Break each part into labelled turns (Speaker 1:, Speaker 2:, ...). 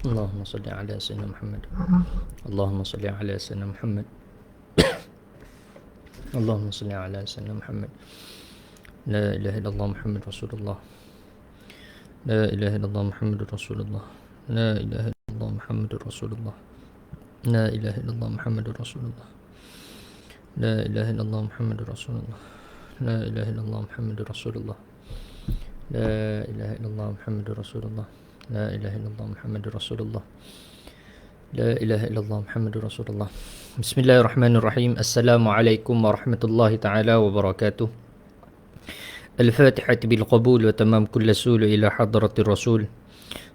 Speaker 1: اللهم صل على سيدنا محمد. اللهم صل على سيدنا محمد. اللهم صل على سيدنا محمد. لا إله إلا الله محمد رسول الله. لا إله إلا الله محمد رسول الله. لا إله إلا الله محمد رسول الله. لا إله إلا الله محمد رسول الله. لا إله إلا الله محمد رسول الله. لا إله إلا الله محمد رسول الله. لا إله إلا الله محمد رسول الله. لا إله إلا الله محمد رسول الله. لا إله إلا الله محمد رسول الله. بسم الله الرحمن الرحيم. السلام عليكم ورحمة الله تعالى وبركاته. الفاتحة بالقبول وتمام كل سول إلى حضرة الرسول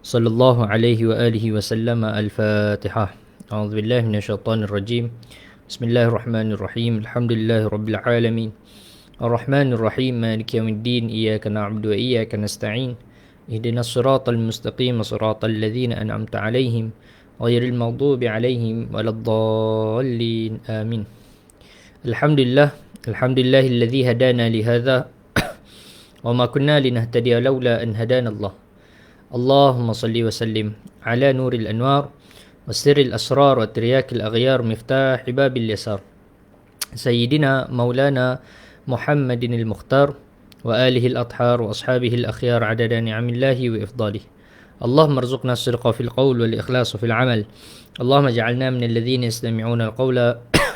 Speaker 1: صلى الله عليه وآله وسلم. الفاتحة. أعوذ بالله من الشيطان الرجيم. بسم الله الرحمن الرحيم. الحمد لله رب العالمين الرحمن الرحيم مالك يوم الدين. إياك نعبد وإياك نستعين. اهدنا الصراط المستقيم صراط الذين أنعمت عليهم غير المغضوب عليهم ولا الضالين آمين. الحمد لله. الحمد لله الذي هدانا لهذا وما كنا لنهتدي لولا أن هدانا الله. اللهم صل وسلم على نور الأنوار وسر الأسرار وترياك الأغيار مفتاح باب اليسار سيدنا مولانا محمد المختار وآله الأطهار وأصحابه الأخيار عدد نعم الله وإفضاله. اللهم ارزقنا الصدق في القول والإخلاص في العمل. اللهم اجعلنا من الذين يستمعون القول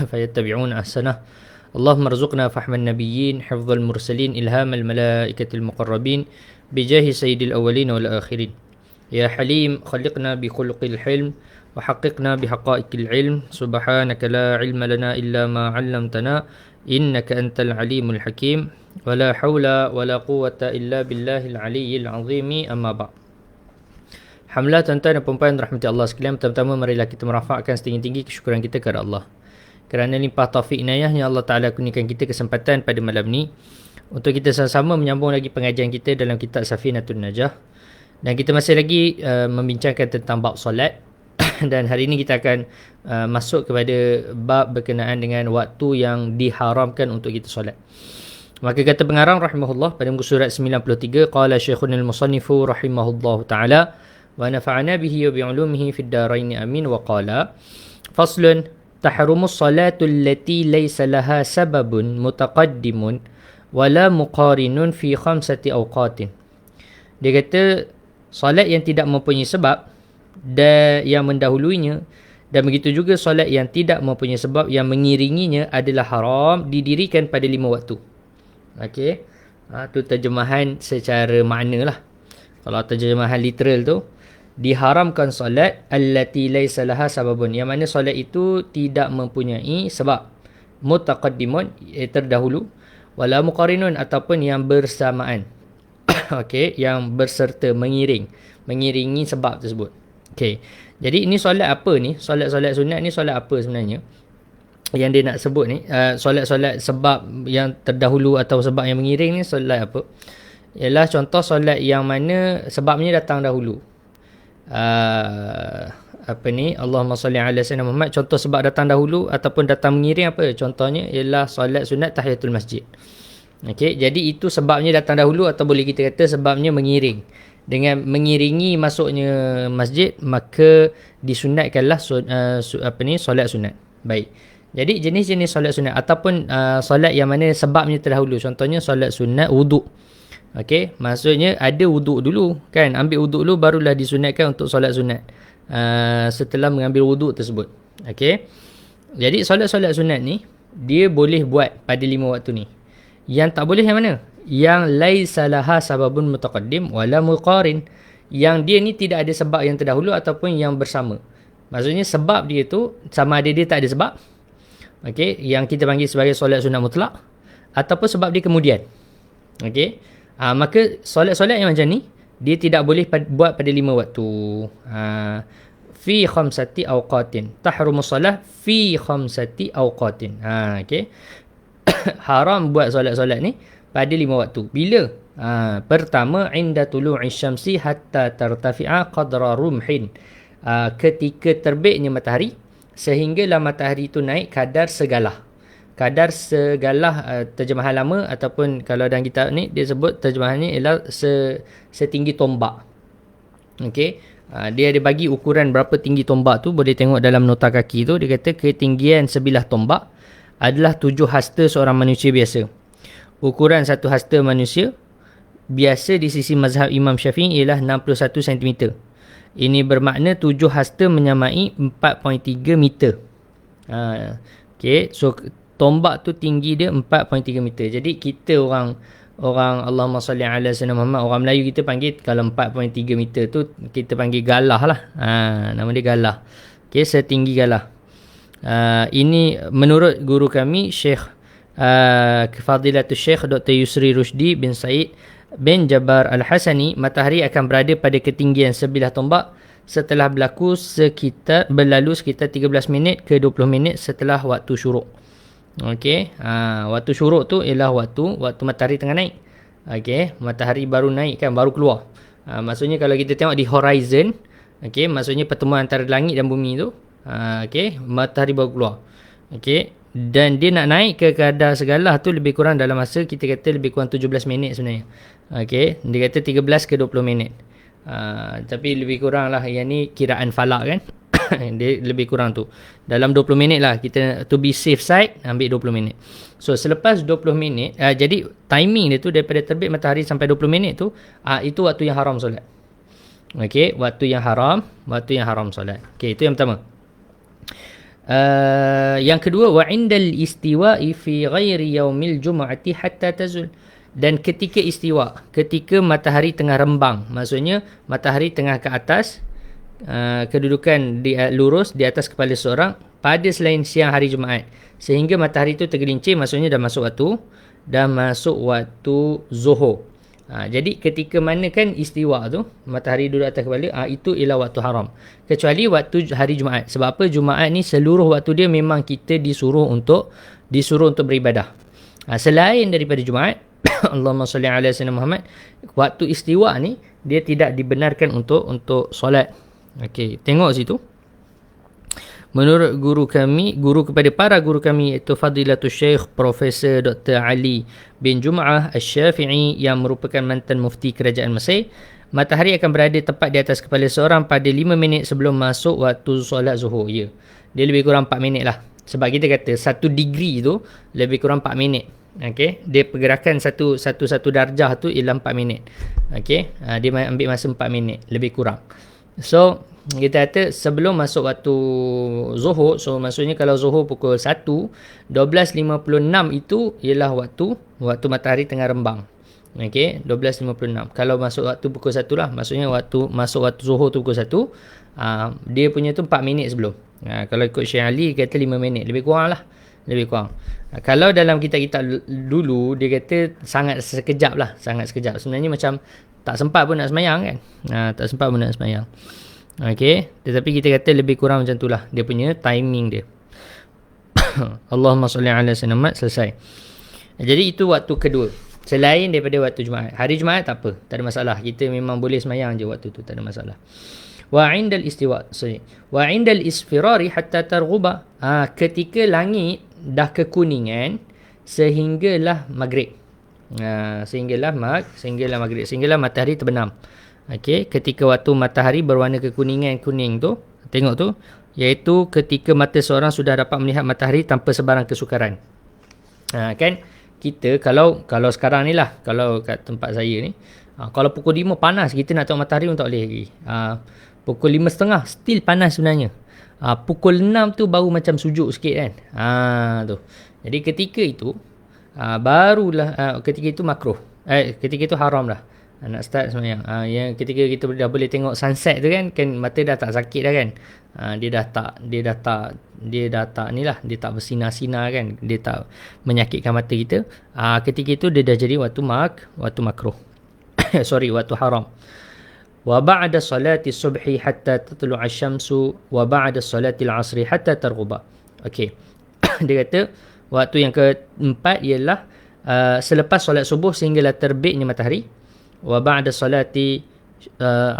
Speaker 1: فيتبعون أحسنه. اللهم ارزقنا فهم النبيين حفظ المرسلين إلهام الملائكة المقربين بجاه سيد الأولين والآخرين. يا حليم خلقنا بخلق الحلم وحققنا بحقائق العلم. سبحانك لا علم لنا إلا ما علمتنا إنك أنت العليم الحكيم. ولا حول ولا قوة إلا بالله العلي العظيم. أما بعد. Alhamdulillah tuan-tuan dan puan-puan rahmati Allah sekalian. Pertama-tama marilah kita merafakkan setinggi-tinggi kesyukuran kita kepada Allah. Kerana limpah taufik inayahnya Allah Ta'ala kurniakan kita kesempatan pada malam ni untuk kita sama-sama menyambung lagi pengajian kita dalam kitab Safinatun Najah. Dan kita masih lagi membincangkan tentang bab solat. Dan hari ini kita akan masuk kepada bab berkenaan dengan waktu yang diharamkan untuk kita solat. Maka kata pengarang rahimahullah pada muka surat 93, qala syekhuna al-musannifu rahimahullahu ta'ala wa nafa'ana bihi wa bi'ulumihi fid darain amin. Wa qala faslun tahrumus salatu allati laysa laha sababun mutaqaddimun wala muqarinun fi khamsati awqatin. Dia kata solat yang tidak mempunyai sebab dan yang mendahuluinya, dan begitu juga solat yang tidak mempunyai sebab yang mengiringinya adalah haram didirikan pada 5 waktu. Okey. Tu terjemahan secara makna lah. Kalau terjemahan literal tu, diharamkan solat allati laysa laha sababun, yang mana solat itu tidak mempunyai sebab, mutaqaddimun terdahulu, wala muqarinun ataupun yang bersamaan. Okey, yang berserta mengiringi sebab tersebut. Okey. Jadi ini solat apa ni? Solat-solat sunat ni solat apa sebenarnya? Yang dia nak sebut ni, solat-solat sebab yang terdahulu atau sebab yang mengiring ni solat apa? Ialah contoh solat yang mana sebabnya datang dahulu. Apa ni, Allahumma salli ala sayyidina Muhammad, contoh sebab datang dahulu ataupun datang mengiring apa? Contohnya ialah solat sunat tahiyatul masjid. Okey, jadi itu sebabnya datang dahulu, atau boleh kita kata sebabnya mengiring. Dengan mengiringi masuknya masjid, maka disunatkanlah solat sunat. Baik. Jadi jenis-jenis solat sunat ataupun solat yang mana sebabnya terdahulu, contohnya solat sunat wuduk. Okey, maksudnya ada wuduk dulu kan, ambil wuduk dulu barulah disunatkan untuk solat sunat setelah mengambil wuduk tersebut. Okey, jadi solat-solat sunat ni dia boleh buat pada 5 waktu ni. Yang tak boleh yang mana? Yang laisa laha sababun mutaqaddim wala muqarin, yang dia ni tidak ada sebab yang terdahulu ataupun yang bersama. Maksudnya sebab dia tu sama ada dia tak ada sebab, okey, yang kita panggil sebagai solat sunat mutlak, ataupun sebab dia kemudian. Okey, maka solat-solat yang macam ni dia tidak boleh buat pada 5 waktu. Fi khamsati awqatin. Tahrumus salah fi khamsati awqatin. Okey. Haram buat solat-solat ni pada 5 waktu. Bila? Pertama, inda tulu'i syamsi hatta tartafi'a qadra rumhin. Ketika terbitnya matahari sehinggalah matahari itu naik kadar segalah. Kadar segalah, terjemahan lama ataupun kalau dalam kitab ni dia sebut terjemahannya ialah setinggi tombak. Okey. Dia ada bagi ukuran berapa tinggi tombak tu, boleh tengok dalam nota kaki tu. Dia kata ketinggian sebilah tombak adalah 7 hasta seorang manusia biasa. Ukuran satu hasta manusia biasa di sisi mazhab Imam Syafi'i ialah 61 cm. Ini bermakna 7 hasta menyamai 4.3 meter. Okay, so tombak tu tinggi dia 4.3 meter. Jadi kita orang Allahumma salli ala sayyidina Muhammad, orang Melayu kita panggil kalau 4.3 meter tu kita panggil galah lah. Nama dia galah. Okay, setinggi galah. Ini menurut guru kami Syekh Fadilatul Syekh Dr. Yusri Rushdi bin Said bin Jabbar Al-Hasani, matahari akan berada pada ketinggian sebilah tombak setelah berlalu sekitar 13 minit ke 20 minit setelah waktu syuruk. Okey, waktu syuruk tu ialah waktu matahari tengah naik. Okey, matahari baru naik kan, baru keluar. Maksudnya kalau kita tengok di horizon, okey, maksudnya pertemuan antara langit dan bumi tu, okey, matahari baru keluar. Okey, dan dia nak naik ke kadar segalah tu lebih kurang dalam masa kita kata lebih kurang 17 minit sebenarnya. Okey, dia kata 13 ke 20 minit. Tapi lebih kurang lah, yang ni kiraan falak kan. Dia lebih kurang tu dalam 20 minit lah, kita to be safe side ambil 20 minit. So selepas 20 minit, jadi timing dia tu daripada terbit matahari sampai 20 minit tu, itu waktu yang haram solat. Okey, waktu yang haram solat. Okey, itu yang pertama. Yang kedua, wa indal istiwa'i fi ghairi yaumil jumu'ati hatta tazul. Dan ketika istiwa, ketika matahari tengah rembang, maksudnya matahari tengah ke atas, kedudukan lurus di atas kepala seorang pada selain siang hari Jumaat, sehingga matahari itu tergelincir, maksudnya dah masuk waktu zuhur. Jadi ketika mana kan istiwa tu matahari duduk atas kepala, itu ialah waktu haram, kecuali waktu hari Jumaat. Sebab apa? Jumaat ni seluruh waktu dia memang kita disuruh untuk beribadah. Selain daripada Jumaat, Allahumma salli ala sayyidina Muhammad, waktu istiwa ni dia tidak dibenarkan untuk solat. Okey, tengok situ. Menurut guru kepada para guru kami, iaitu Fadilatul Syekh Profesor Dr. Ali bin Jum'ah Asy-Syafi'i yang merupakan mantan mufti kerajaan Mesir, matahari akan berada tepat di atas kepala seorang pada 5 minit sebelum masuk waktu solat zuhur. Ya, dia lebih kurang 4 minit lah. Sebab kita kata 1 degree tu lebih kurang 4 minit. Okey, dia pergerakan satu darjah tu ialah 4 minit. Okey, dia ambil masa 4 minit lebih kurang. So kita kata sebelum masuk waktu zuhur, so maksudnya kalau zuhur pukul 1, 12.56 itu ialah waktu matahari tengah rembang. Okey, 12.56. Kalau masuk waktu pukul 1 lah, maksudnya masuk waktu zuhur tu pukul 1, dia punya tu 4 minit sebelum. Kalau ikut Syekh Ali kata 5 minit, lebih kurang. Kalau dalam kitab-kitab dulu dia kata sangat sekejap. Sebenarnya macam tak sempat pun nak semayang kan. Okey, tetapi kita kata lebih kurang macam itulah dia punya timing dia. Allahumma salli ala sayyidina Muhammad, selesai. Jadi itu waktu kedua, selain daripada waktu Jumaat. Hari Jumaat tak apa, tak ada masalah, kita memang boleh semayang je waktu tu, tak ada masalah. Wa indal isfirari hatta targhuba, ketika langit dah kekuningan sehinggalah maghrib. Sehinggalah matahari terbenam. Okey, ketika waktu matahari berwarna kekuningan kuning tu, tengok tu, iaitu ketika mata seorang sudah dapat melihat matahari tanpa sebarang kesukaran. Kan kita kalau sekarang ni lah, kalau kat tempat saya ni, kalau pukul 5 panas, kita nak tengok matahari pun tak boleh lagi. Pukul 5.30 still panas sebenarnya. Pukul 6 tu baru macam sujuk sikit kan. Tu. Jadi ketika itu barulah ketika itu makruh. Ketika itu haram lah nak start semayang. Yang ketika kita dah boleh tengok sunset tu kan mata dah tak sakit dah kan. Dia dah tak bersinar-sinar kan. Dia tak menyakitkan mata kita. Ketika itu dia dah jadi waktu makruh. Waktu haram. Wa ba'da salati subhi hatta tatlu'a asy-syamsu wa ba'da salati al-'asri hatta targhuba. Okey. Dia kata waktu yang keempat ialah selepas solat subuh sehinggalah terbitnya matahari. Wa ba'da salati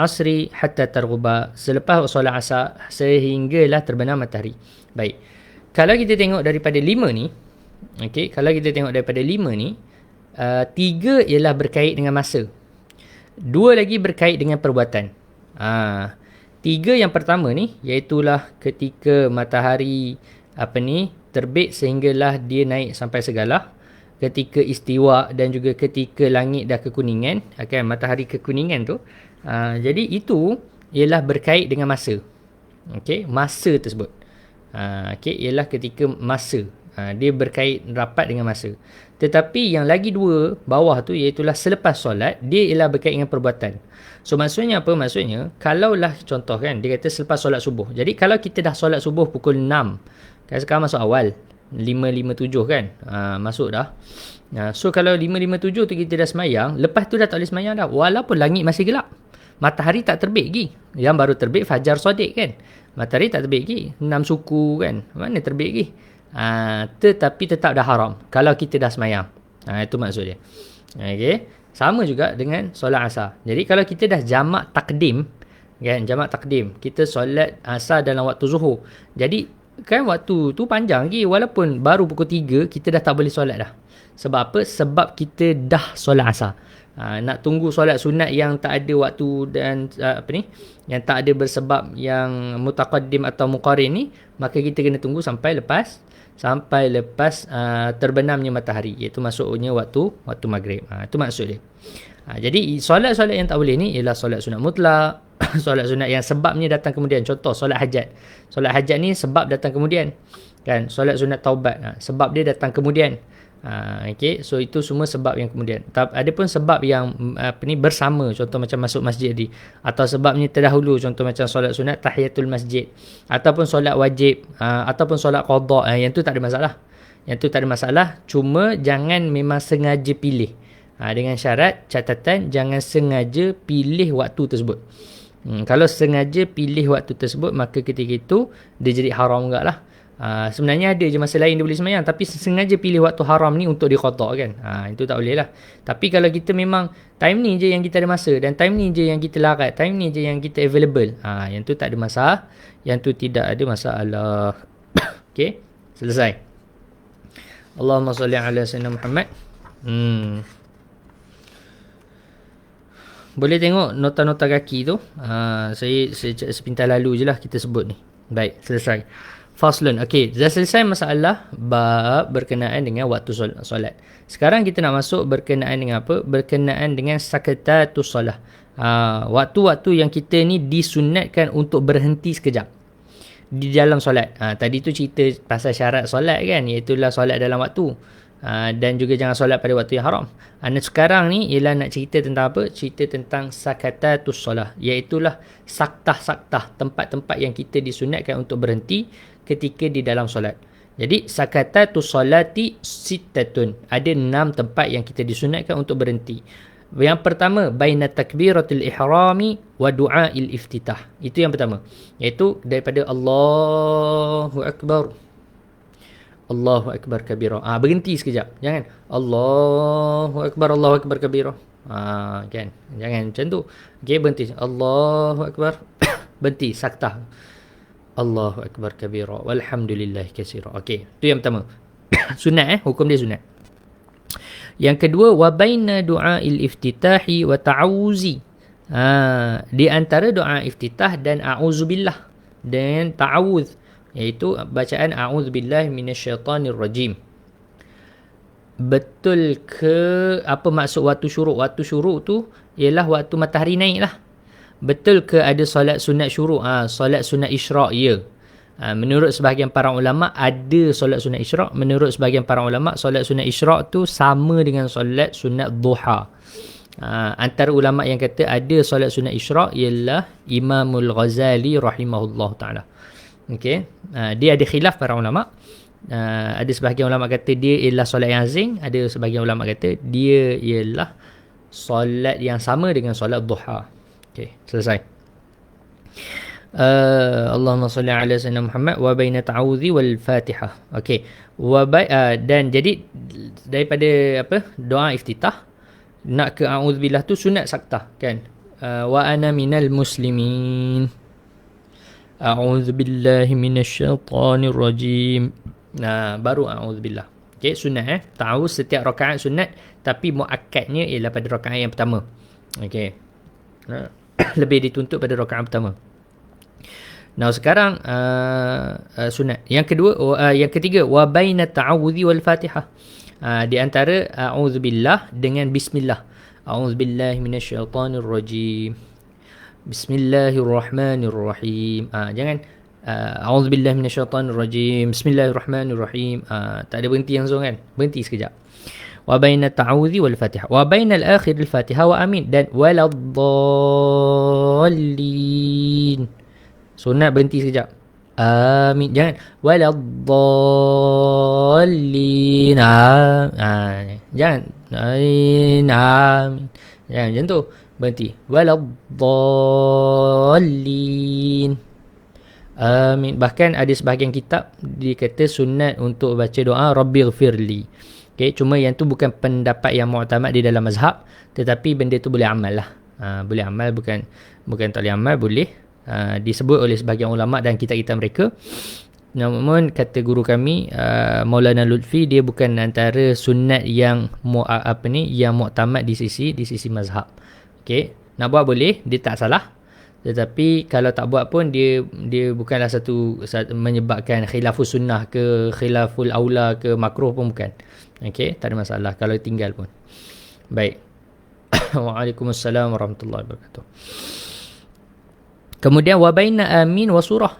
Speaker 1: asri hatta targhuba, selepas solat asar sehinggalah terbenam matahari. Baik. Kalau kita tengok daripada 5 ni, okey, tiga ialah berkait dengan masa. 2 lagi berkait dengan perbuatan. Tiga yang pertama ni, iaitulah ketika matahari terbit sehinggalah dia naik sampai segala, ketika istiwa dan juga ketika langit dah kekuningan, matahari kekuningan tu. Jadi itu ialah berkait dengan masa. Okey, masa tersebut. Ialah ketika masa. Dia berkait rapat dengan masa. Tetapi yang lagi dua bawah tu, iaitulah selepas solat, dia ialah berkait dengan perbuatan. So maksudnya apa? Maksudnya kalaulah contoh kan, dia kata selepas solat subuh. Jadi kalau kita dah solat subuh pukul 6, kan sekarang masuk awal 5.57 kan, masuk dah. So kalau 5.57 tu kita dah semayang, lepas tu dah tak boleh semayang dah, walaupun langit masih gelap, matahari tak terbit lagi. Yang baru terbit fajar sodik kan, matahari tak terbit lagi, 6 suku kan, mana terbit lagi. Tetapi tetap dah haram kalau kita dah semayang. Itu maksud dia. Okay. Sama juga dengan solat asar. Jadi kalau kita dah jamak takdim, kan, jamak takdim, kita solat asar dalam waktu zuhur. Jadi kan waktu tu panjang lagi, walaupun baru pukul 3 kita dah tak boleh solat dah. Sebab apa? Sebab kita dah solat asar. Nak tunggu solat sunat yang tak ada waktu dan yang tak ada bersebab yang mutaqaddim atau muqarin ni, maka kita kena tunggu sampai lepas terbenamnya matahari, iaitu masuknya waktu maghrib. Itu maksud dia. Jadi solat-solat yang tak boleh ni ialah solat sunat mutlak, solat sunat yang sebabnya datang kemudian. Contoh solat hajat. Solat hajat ni sebab datang kemudian. Kan, solat sunat taubat, sebab dia datang kemudian. Okay, so itu semua sebab yang kemudian. Ada pun sebab yang bersama, contoh macam masuk masjid ni, atau sebabnya terdahulu, contoh macam solat sunat tahiyatul masjid, ataupun solat wajib, ataupun solat qada. Yang tu tak ada masalah. Yang tu tak ada masalah, cuma jangan memang sengaja pilih. Dengan syarat, catatan, jangan sengaja pilih waktu tersebut. Kalau sengaja pilih waktu tersebut, maka ketika itu dia jadi haram juga lah. Sebenarnya ada je masa lain dia boleh semayang, tapi sengaja pilih waktu haram ni untuk diqada kan. Itu tak boleh lah. Tapi kalau kita memang time ni je yang kita ada masa, dan time ni je yang kita larat, time ni je yang kita available, yang tu tak ada masalah, yang tu tidak ada masalah. Okay, selesai. Allahumma salli ala sayyidina Muhammad. Boleh tengok nota-nota kaki tu. Saya sepintas lalu je lah kita sebut ni. Baik, selesai. Faslun. Okey, dah selesai masalah bab berkenaan dengan waktu solat. Sekarang kita nak masuk berkenaan dengan apa? Berkenaan dengan sakatatus solah. Waktu-waktu yang kita ni disunatkan untuk berhenti sekejap di dalam solat. Tadi tu cerita pasal syarat solat kan, iaitulah solat dalam waktu. Dan juga jangan solat pada waktu yang haram. Sekarang ni ialah nak cerita tentang apa? Cerita tentang sakatatus solah, iaitulah saktah-saktah, tempat-tempat yang kita disunatkan untuk berhenti ketika di dalam solat. Jadi sakatatus solati sittatun, ada 6 tempat yang kita disunatkan untuk berhenti. Yang pertama, baina takbiratul ihrami wa du'ail iftitah. Itu yang pertama, iaitu daripada Allahu akbar, Allahu akbar kabira. Berhenti sekejap. Jangan Allahu akbar kabira. Kan? Jangan macam tu. Okey, berhenti. Allahu akbar. Berhenti, saktah. Allahu akbar kabira walhamdulillah katsira. Okey, tu yang pertama. Sunat hukum dia sunat. Yang kedua, wa baina du'ail iftitahi wa ta'awuzi. Di antara doa iftitah dan a'udzubillah dan ta'awuz, iaitu bacaan a'udzubillahi minasyaitanir rajim. Betul ke apa maksud waktu syuruk? Waktu syuruk tu ialah waktu matahari naik lah. Betul ke ada solat sunat syuruk? Solat sunat isyraq, ya. Menurut sebahagian para ulama ada solat sunat isyraq. Menurut sebahagian para ulama, solat sunat isyraq tu sama dengan solat sunat duha. Antara ulama yang kata ada solat sunat isyraq ialah Imamul Ghazali rahimahullah ta'ala. Okay. Dia ada khilaf para ulama. Ada sebahagian ulama kata dia ialah solat yang azing. Ada sebahagian ulama kata dia ialah solat yang sama dengan solat duha. Okay, selesai. Allahumma salli ala sayyidina Muhammad wa baina ta'awudhi wal Fatihah. Okey. Dan jadi daripada doa iftitah nak ke a'udzubillah tu sunat saktah kan. Wa ana minal muslimin. A'udzubillahi minasyaitanir rajim. Baru a'udzubillah. Okey, sunat ta'awuz setiap rakaat sunat, tapi muakkadnya ialah pada rakaat yang pertama. Okey. Lebih dituntut pada rakaat pertama. Nah, sekarang sunat. Yang kedua, yang ketiga, wa baina ta'awudzi wal Fatihah. Di antara a'udzubillah dengan bismillah. A'udzubillahi minasyaitonir rajim. Bismillahirrahmanirrahim. Jangan a'udzubillahi minasyaitonir rajim. Bismillahirrahmanirrahim. Tak ada berhenti langsung kan? Berhenti sekejap. Wa baina ta'awudzi wal Fatihah. Wa baina al-akhir al-Fatihah wa amin dan waladdallin. Sunat berhenti sekejap. Amin. Jangan waladdallin. Jangan. Amin. Jangan macam tu. Berhenti. Waladdallin. Amin. Bahkan ada sebahagian kitab dikata sunat untuk baca doa Rabbighfirli. Okay, cuma yang tu bukan pendapat yang mu'tamad di dalam mazhab, tetapi benda tu boleh amal lah. Boleh amal, bukan tak boleh amal, boleh. Disebut oleh sebahagian ulama dan kitab-kitab mereka. Namun kata guru kami Maulana Lutfi, dia bukan antara sunat yang yang muktamad di sisi mazhab. Okey, nak buat boleh, dia tak salah. Tetapi kalau tak buat pun dia bukanlah satu menyebabkan khilafus sunnah ke khilaful aula ke makruh pun bukan. Okey, tak ada masalah kalau tinggal pun. Baik. Waalaikumsalam warahmatullahi wabarakatuh. Kemudian wabaina amin wa surah.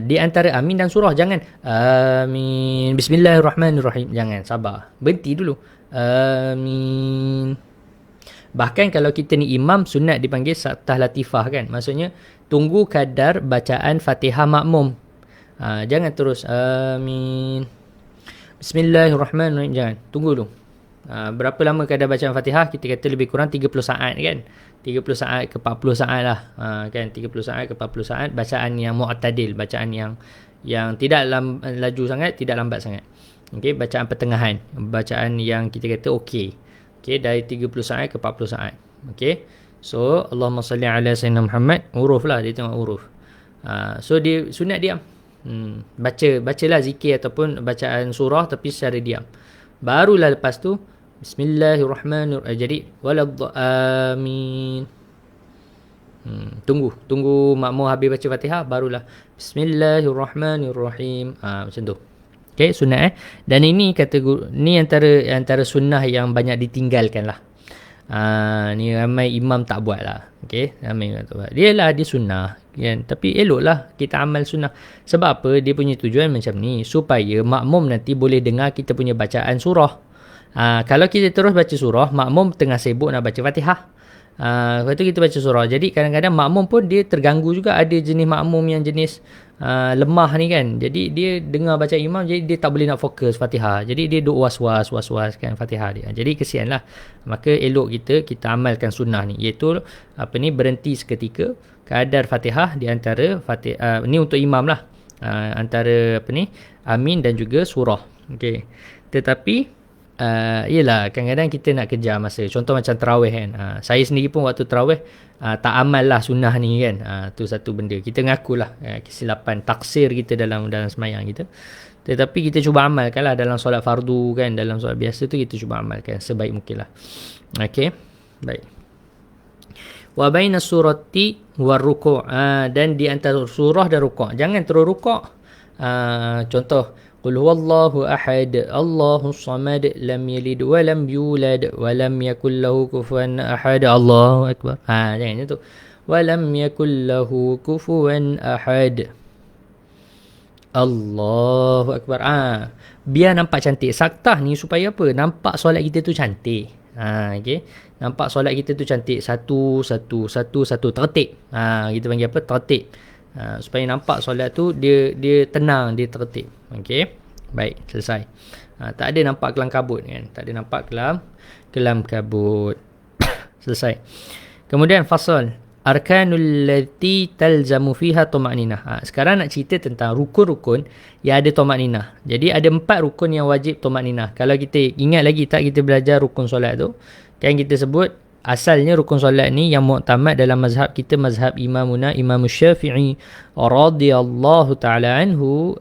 Speaker 1: Di antara amin dan surah, jangan amin bismillahirrahmanirrahim, jangan, sabar, berhenti dulu. Amin. Bahkan kalau kita ni imam, sunat dipanggil saktah latifah kan, maksudnya tunggu kadar bacaan Fatihah makmum. Jangan terus amin bismillahirrahmanirrahim, jangan, tunggu dulu. Berapa lama kadar bacaan Fatihah? Kita kata lebih kurang 30 saat kan, 30 saat ke 40 saat lah, kan, 30 saat ke 40 saat bacaan yang mu'tadil, bacaan yang tidak laju sangat, tidak lambat sangat. Okey, bacaan pertengahan, bacaan yang kita kata okey. Okey, dari 30 saat ke 40 saat. Okey, so Allahumma salli ala sayyidina Muhammad, huruf lah, dia tengok huruf. So dia sunat diam. Bacalah zikir ataupun bacaan surah tapi secara diam. Barulah lepas tu bismillahirrahmanirrahim. Jadi amin. Tunggu makmum habis baca Fatihah, barulah bismillahirrahmanirrahim. Macam tu. Okey, sunat Dan ini kata guru, ni antara sunnah yang banyak ditinggalkan lah. Ni ramai imam tak buat lah. Okey, ramai imam tak buat. Dia sunnah kan, tapi eloklah kita amal sunnah. Sebab apa? Dia punya tujuan macam ni, supaya makmum nanti boleh dengar kita punya bacaan surah. Kalau kita terus baca surah, makmum tengah sibuk nak baca Fatihah. Lepas tu kita baca surah. Jadi kadang-kadang makmum pun dia terganggu juga. Ada jenis makmum yang jenis lemah ni kan. Jadi dia dengar baca imam, jadi dia tak boleh nak fokus Fatihah. Jadi dia duk was-was kan Fatihah dia. Jadi kesian lah. Maka elok kita amalkan sunnah ni, iaitu berhenti seketika kadar Fatihah di antara Fatihah. Ni untuk imam lah. Antara amin dan juga surah. Okey. Tetapi yelah, kadang-kadang kita nak kejar masa. Contoh macam tarawih kan. Saya sendiri pun waktu tarawih tak amal lah sunnah ni kan. Tu satu benda. Kita ngakulah kesilapan, taksir kita dalam semayang kita. Tetapi kita cuba amalkan lah dalam solat fardu kan. Dalam solat biasa tu kita cuba amalkan sebaik mungkin lah. Okay, baik. Wa baina surati war ruku'. Dan di antara surah dan ruku', jangan terus ruku'. Contoh, Qul huwallahu ahad, Allahus samad, lam yalid wa lam yulad wa lam yakul lahu kufuwan ahad. Allahu akbar. Jangan macam tu. Wa lam yakul lahu kufuwan ahad. Allahu akbar. Biar nampak cantik. Saktah ni supaya apa? Nampak solat kita tu cantik. Okey. Nampak solat kita tu cantik. Satu, tertib. Kita panggil apa? Tertib. Supaya nampak solat tu dia tenang, dia tertib. Okey. Baik, selesai. Tak ada nampak kelam kabut kan. Tak ada nampak kelam kabut. Selesai. Kemudian fasal arkanul lati talzamu fiha tuma'ninah. Sekarang nak cerita tentang rukun-rukun yang ada tuma'ninah. Jadi ada 4 rukun yang wajib tuma'ninah. Kalau kita ingat lagi tak, kita belajar rukun solat tu, kan kita sebut asalnya rukun solat ni yang muktamad dalam mazhab kita, mazhab Imam Syafi'i radhiyallahu ta'ala anhu,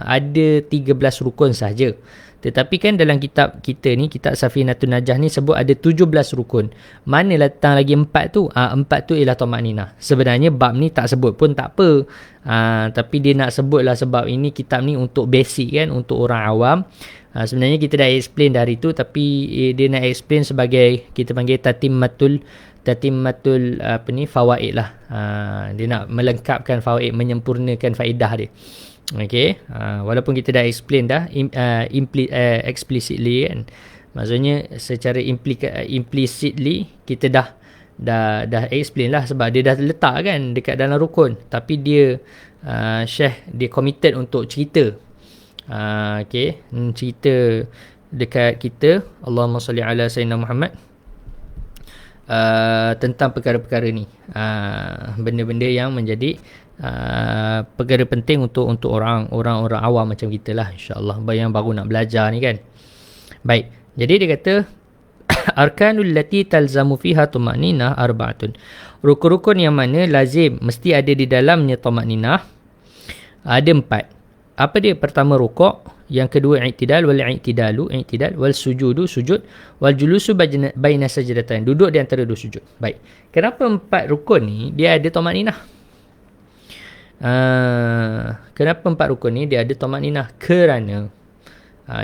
Speaker 1: ada 13 rukun sahaja. Tetapi kan dalam kitab kita ni, kitab Safinatun Najah ni sebut ada 17 rukun. Mana datang lagi 4 tu? 4 tu ialah tamakninah. Sebenarnya bab ni tak sebut pun tak apa. Tapi dia nak sebut lah sebab ini kitab ni untuk basic kan, untuk orang awam. Sebenarnya kita dah explain dari tu, tapi dia nak explain sebagai kita panggil tatimmatul fawaid lah. Dia nak melengkapkan fawaid, menyempurnakan faedah dia. Okey, walaupun kita dah explain dah explicitly kan. Maksudnya secara implicitly kita dah explain lah sebab dia dah letak kan dekat dalam rukun, tapi dia Syekh dia committed untuk cerita. Okey, cerita dekat kita, Allahumma salli ala sayyidina Muhammad, tentang perkara-perkara ni, benda-benda yang menjadi perkara penting untuk orang awam macam kita lah, insya-Allah, yang baru nak belajar ni kan. Baik, jadi dia kata arkanul lati talzamu fiha tumaninah arba'atun. Rukun-rukun yang mana lazim mesti ada di dalamnya tumaninah ada 4. Apa dia? Pertama rukuk, yang kedua i'tidal, wal i'tidal, wal sujudu, sujud, wal julusu baina sajdatain, duduk di antara dua sujud. Baik, kenapa 4 rukun ni dia ada tumaninah? Kenapa 4 rukun ni dia ada tumaninah? Kerana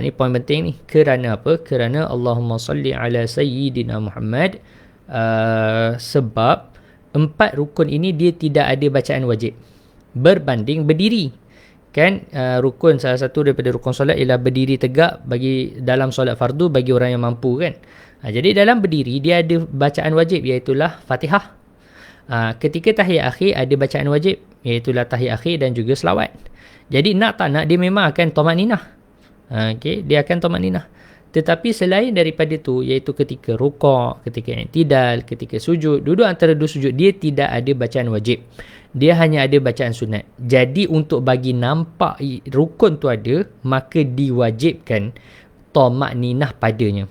Speaker 1: ni poin penting ni. Kerana apa? Kerana Allahumma salli ala sayyidina Muhammad. Sebab 4 rukun ini dia tidak ada bacaan wajib berbanding berdiri. Kan rukun, salah satu daripada rukun solat ialah berdiri tegak bagi dalam solat fardu bagi orang yang mampu kan. Jadi dalam berdiri dia ada bacaan wajib, iaitulah Fatihah. Ketika tahiyat akhir ada bacaan wajib, iaitulah tahiyat akhir dan juga selawat. Jadi nak tak nak dia memang akan tumaninah. Okey, dia akan tumaninah. Tetapi selain daripada tu, iaitu ketika rukuk, ketika i'tidal, ketika sujud, duduk antara dua sujud, dia tidak ada bacaan wajib. Dia hanya ada bacaan sunat. Jadi untuk bagi nampak rukun tu ada, maka diwajibkan tumakninah padanya.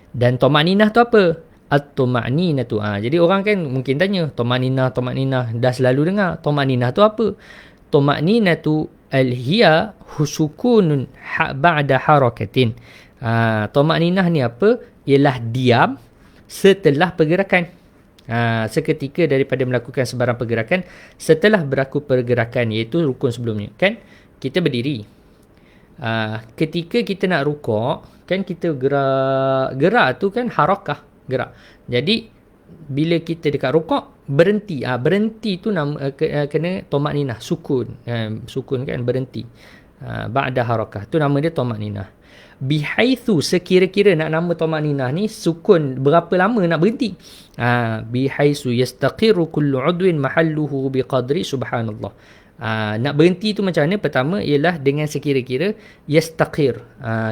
Speaker 1: Dan tumakninah tu apa? At-tumakninah tu. Jadi orang kan mungkin tanya, tumakninah dah selalu dengar. Tumakninah tu apa? Tumakninah tu al-hiya husukunun ba'da harakatin. Tumakninah ni apa? Ialah diam setelah pergerakan. Seketika daripada melakukan sebarang pergerakan setelah berlaku pergerakan, iaitu rukun sebelumnya. Kan kita berdiri. Ketika kita nak rukuk, kan kita gerak tu kan harakah, gerak. Jadi bila kita dekat rukuk berhenti, berhenti tu kena tumakninah, sukun. Sukun kan berhenti. Ba'da harakah tu nama dia tumakninah. Bihaitsu, sekira-kira nak nama tumakninah ni sukun berapa lama nak berhenti. Bihaitsu yastaqiru kullu udwin mahalluhu biqadri subhanallah. Nak berhenti tu macam mana? Pertama ialah dengan sekira-kira yastaqir.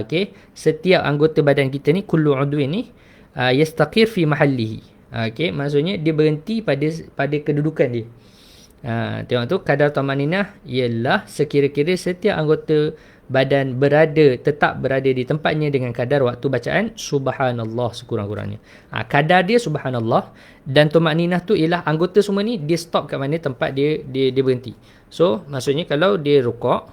Speaker 1: Okey, setiap anggota badan kita ni, kullu udwin ni yastaqir fi mahallihi. Okey, maksudnya dia berhenti pada kedudukan dia. Tengok tu, kadar tumakninah ialah sekira-kira setiap anggota badan tetap berada di tempatnya dengan kadar waktu bacaan subhanallah sekurang-kurangnya. Kadar dia subhanallah, dan tumakninah tu ialah anggota semua ni dia stop kat mana tempat dia berhenti. So maksudnya kalau dia rukuk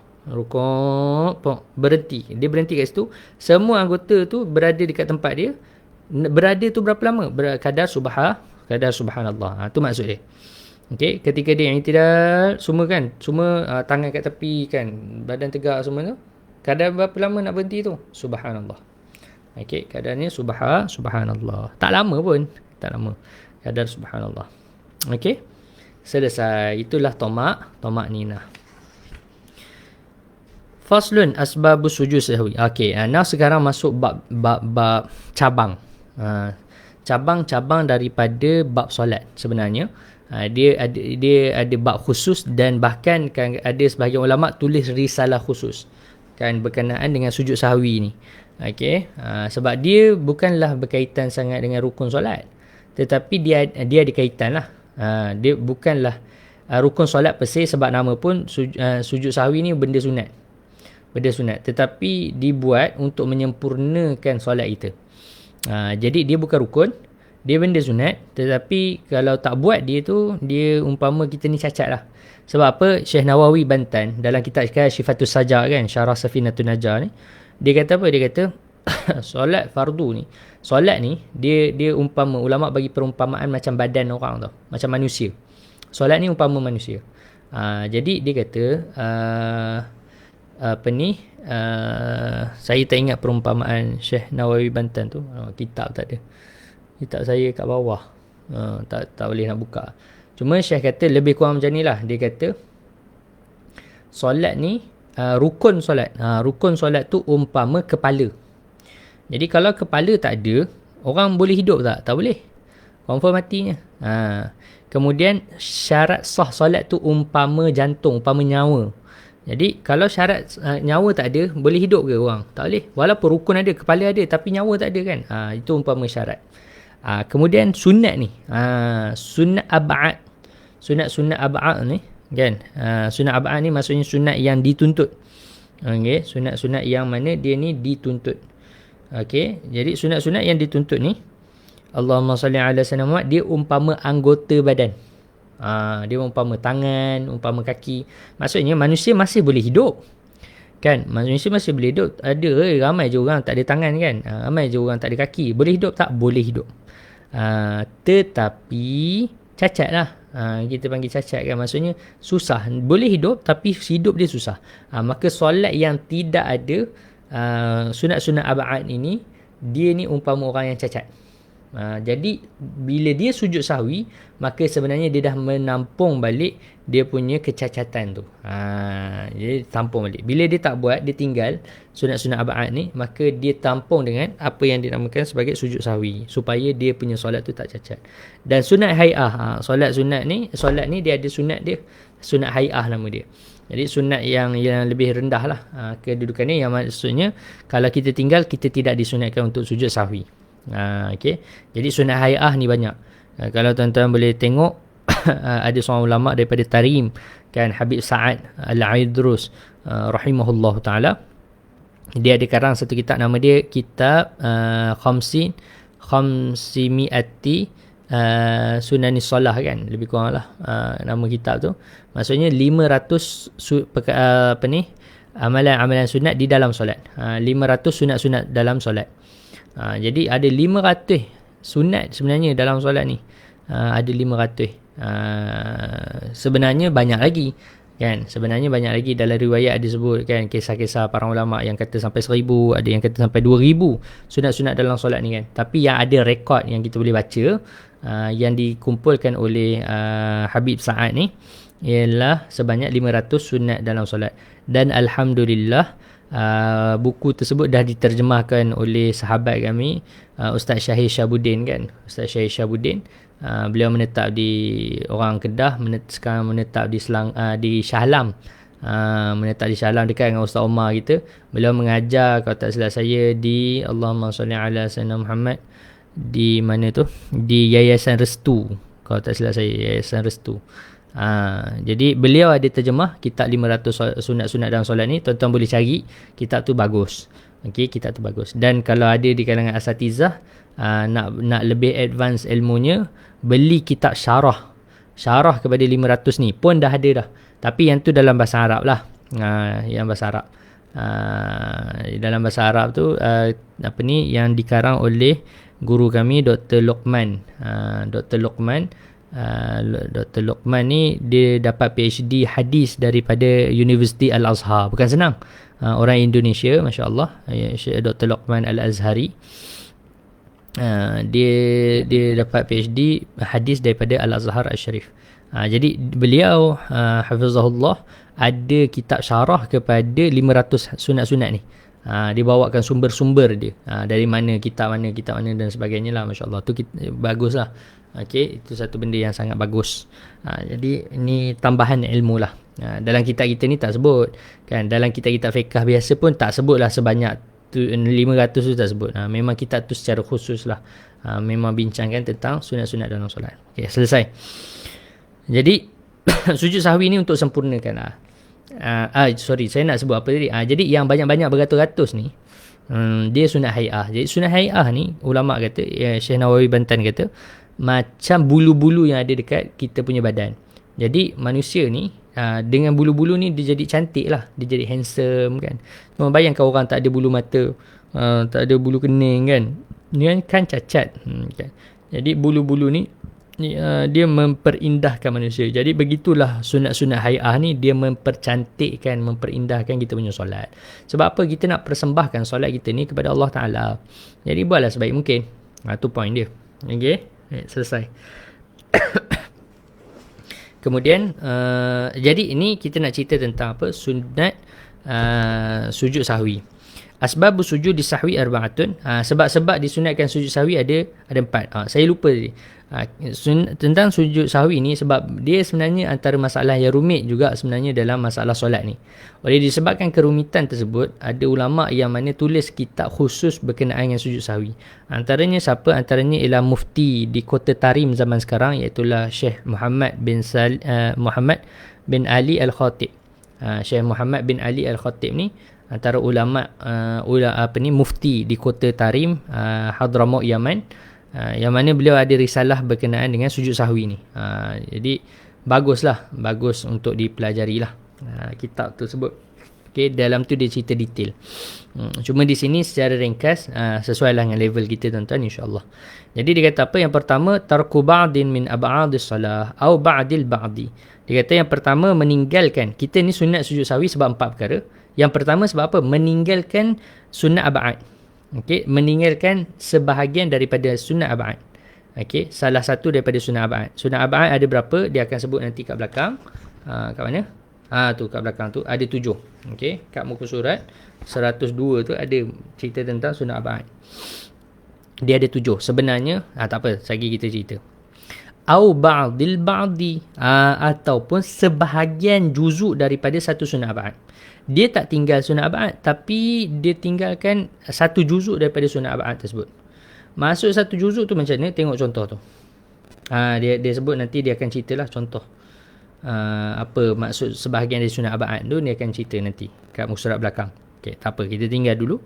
Speaker 1: berhenti, dia berhenti kat situ, semua anggota tu berada dekat tempat dia. Berada tu berapa lama? Kadar subhanallah. Tu maksud dia. Okey, ketika dia i'tidal semua kan, tangan kat tepi kan, badan tegak semua tu, kadar berapa lama nak berhenti tu? Subhanallah. Okey, kadarnya subhanallah. Tak lama pun, tak lama. Kadar subhanallah. Okey, selesai. Itulah tumakninah. Faslun asbabus sujud sahwi. Okey, now sekarang masuk bab cabang. Cabang-cabang daripada bab solat sebenarnya. Dia ada bab khusus, dan bahkan kan ada sebahagian ulama tulis risalah khusus kan berkenaan dengan sujud sahwi ni. Okey, sebab dia bukanlah berkaitan sangat dengan rukun solat, tetapi dia ada kaitan lah. Dia bukanlah rukun solat per se, sebab nama pun sujud sahwi ni benda sunat, tetapi dibuat untuk menyempurnakan solat kita. Jadi dia bukan rukun, dia benda sunat, tetapi kalau tak buat dia tu, dia umpama kita ni cacat lah. Sebab apa? Syekh Nawawi Bantan dalam kitab Syifatus Sajar kan, Syarah Safinatun Najah ni, Dia kata apa? Dia kata solat fardu ni, solat ni dia umpama, ulama bagi perumpamaan macam badan orang tau, macam manusia. Solat ni umpama manusia. Jadi dia kata saya tak ingat perumpamaan Syekh Nawawi Bantan tu. Kitab tak ada. Kitab saya kat bawah. Tak boleh nak buka. Cuma Syekh kata lebih kurang macam ni lah. Dia kata solat ni rukun solat. Rukun solat tu umpama kepala. Jadi kalau kepala tak ada, orang boleh hidup tak? Tak boleh. Confirm matinya. Kemudian syarat sah solat tu umpama jantung, umpama nyawa. Jadi kalau syarat nyawa tak ada, boleh hidup ke orang? Tak boleh. Walaupun rukun ada, kepala ada, tapi nyawa tak ada kan? Itu umpama syarat. Kemudian sunat ni. Sunat ab'ad. Sunat ab'ad ni kan? Sunat ab'ad ni maksudnya sunat yang dituntut. Okay? Sunat-sunat yang mana dia ni dituntut. Okay? Jadi sunat-sunat yang dituntut ni, Allahumma salli ala sayyidina Muhammad, dia umpama anggota badan. Dia umpama tangan, umpama kaki. Maksudnya manusia masih boleh hidup. Kan? Manusia masih boleh hidup. Ramai je orang tak ada tangan kan? Ramai je orang tak ada kaki. Boleh hidup tak? Boleh hidup. Tetapi cacat lah. Kita panggil cacat kan? Maksudnya susah. Boleh hidup tapi hidup dia susah. Maka solat yang tidak ada sunat-sunat ab'ad ini, dia ni umpama orang yang cacat. Jadi bila dia sujud sahwi, maka sebenarnya dia dah menampung balik dia punya kecacatan tu. Jadi tampung balik. Bila dia tak buat, dia tinggal sunat-sunat ab'ad ni, maka dia tampung dengan apa yang dinamakan sebagai sujud sahwi, supaya dia punya solat tu tak cacat. Dan sunat hai'ah, solat ni dia ada sunat dia, sunat hai'ah nama dia. Jadi sunat yang lebih rendah lah kedudukannya, yang maksudnya kalau kita tinggal, kita tidak disunatkan untuk sujud sahwi. Okay. Jadi sunat hai'ah ni banyak. Kalau tuan-tuan boleh tengok, ada seorang ulama daripada Tarim kan, Habib Sa'ad Al-Aidrus rahimahullah ta'ala. Dia ada karang satu kitab, nama dia kitab Khamsimi'ati Sunanis Salah kan, lebih kurang lah nama kitab tu. Maksudnya 500 amalan-amalan sunat di dalam solat. 500 sunat-sunat dalam solat. Jadi ada 500 sunat sebenarnya dalam solat ni. Ada 500. Sebenarnya banyak lagi kan. Sebenarnya banyak lagi. Dalam riwayat ada sebut kan, kisah-kisah para ulama yang kata sampai 1000, ada yang kata sampai 2000 sunat-sunat dalam solat ni kan. Tapi yang ada rekod yang kita boleh baca, yang dikumpulkan oleh Habib Sa'ad ni, ialah sebanyak 500 sunat dalam solat. Dan alhamdulillah, buku tersebut dah diterjemahkan oleh sahabat kami, Ustaz Syahir Syabuddin kan. Ustaz Syahir Syabuddin, beliau menetap di orang Kedah, sekarang menetap di Shah Alam. Menetap di Shah Alam dekat dengan Ustaz Omar kita. Beliau mengajar, kalau tak silap saya, di Allahumma salli ala sayyidina Muhammad, di mana tu? Di Yayasan Restu. Kalau tak silap saya, Yayasan Restu. Jadi beliau ada terjemah kitab 500 sunat-sunat dalam solat ni. Tuan-tuan boleh cari, kitab tu bagus. Okey, kitab tu bagus. Dan kalau ada di kalangan asatizah nak lebih advance ilmunya, beli kitab syarah kepada 500 ni pun dah ada dah. Tapi yang tu dalam bahasa Arab lah. Yang bahasa Arab. Dalam bahasa Arab tu yang dikarang oleh guru kami Dr. Luqman. Dr. Luqman ni dia dapat PhD hadis daripada Universiti Al-Azhar. Bukan senang. Orang Indonesia, masya-Allah, Dr. Luqman Al-Azhari. Dia dapat PhD hadis daripada Al-Azhar Al-Sharif. Jadi beliau hafizahullah ada kitab syarah kepada 500 sunat-sunat ni. Dia bawakan sumber-sumber dia, dari mana kitab mana dan sebagainya lah, masya-Allah. Tu baguslah. Okey, itu satu benda yang sangat bagus. Jadi ini tambahan ilmu lah. Dalam kitab kita ni tak sebut kan, dalam kitab-kitab fiqh biasa pun tak sebut lah sebanyak 500 tu tak sebut. Memang kitab tu secara khusus lah, memang bincangkan tentang sunat-sunat dalam solat. Okey, selesai. Jadi sujud sahwi ni untuk sempurnakan lah. Saya nak sebut apa tadi. Jadi yang banyak-banyak beratus-ratus ni, dia sunat hai'ah. Jadi sunat hai'ah ni ulama kata, Syekh Nawawi Bantan kata, macam bulu-bulu yang ada dekat kita punya badan. Jadi manusia ni Dengan bulu-bulu ni dia jadi cantik lah, dia jadi handsome kan. Cuma bayangkan orang tak ada bulu mata, tak ada bulu kening kan, ni kan cacat kan. Jadi bulu-bulu ni dia memperindahkan manusia. Jadi begitulah sunat-sunat hai'ah ni, dia mempercantikkan, memperindahkan kita punya solat. Sebab apa? Kita nak persembahkan solat kita ni kepada Allah Ta'ala. Jadi buatlah sebaik mungkin. Tu point dia. Okay, selesai. Kemudian jadi ini kita nak cerita tentang apa? Sunat sujud sahwi. Asbab sujud di sahwi arba'atun. Sebab-sebab disunatkan sujud sahwi ada 4. Saya lupa tadi. Tentang sujud sahwi ni, sebab dia sebenarnya antara masalah yang rumit juga sebenarnya dalam masalah solat ni. Oleh disebabkan kerumitan tersebut, ada ulama yang mana tulis kitab khusus berkenaan dengan sujud sahwi. Antaranya siapa? Antaranya ialah mufti di Kota Tarim zaman sekarang, iaitu Syekh Muhammad bin Ali Al-Khatib. Syekh Muhammad bin Ali Al-Khatib ni antara ulama mufti di Kota Tarim, Hadramaut, Yaman. Yang mana beliau ada risalah berkenaan dengan sujud sahwi ni. Jadi bagus untuk dipelajari lah kitab tersebut. Okay, dalam tu dia cerita detail. Cuma di sini secara ringkas, sesuai lah dengan level kita tuan-tuan, insyaAllah. Jadi dia kata apa? Yang pertama, tarku ba'din min ab'adis salah au ba'dil ba'di. Dia kata yang pertama, meninggalkan. Kita ni sunat sujud sahwi sebab 4 perkara. Yang pertama sebab apa? Meninggalkan sunat ab'ad. Okey, meninggalkan sebahagian daripada sunat ab'ad. Okey, salah satu daripada sunat ab'ad. Sunat ab'ad ada berapa? Dia akan sebut nanti kat belakang. Kat mana? Tu kat belakang tu ada 7. Okey, kat muka surat 102 tu ada cerita tentang sunat ab'ad. Dia ada 7. Sebenarnya tak apa, lagi kita cerita. Au ba'dil ba'di, ataupun sebahagian juzuk daripada satu sunat ab'ad. Dia tak tinggal sunat ab'ad, tapi dia tinggalkan satu juzuk daripada sunat ab'ad tersebut. Maksud satu juzuk tu macam mana? Tengok contoh tu. Dia sebut nanti, dia akan ceritalah contoh. Apa maksud sebahagian dari sunat ab'ad tu, dia akan cerita nanti kat muka surat belakang. Okay, tak apa, kita tinggal dulu.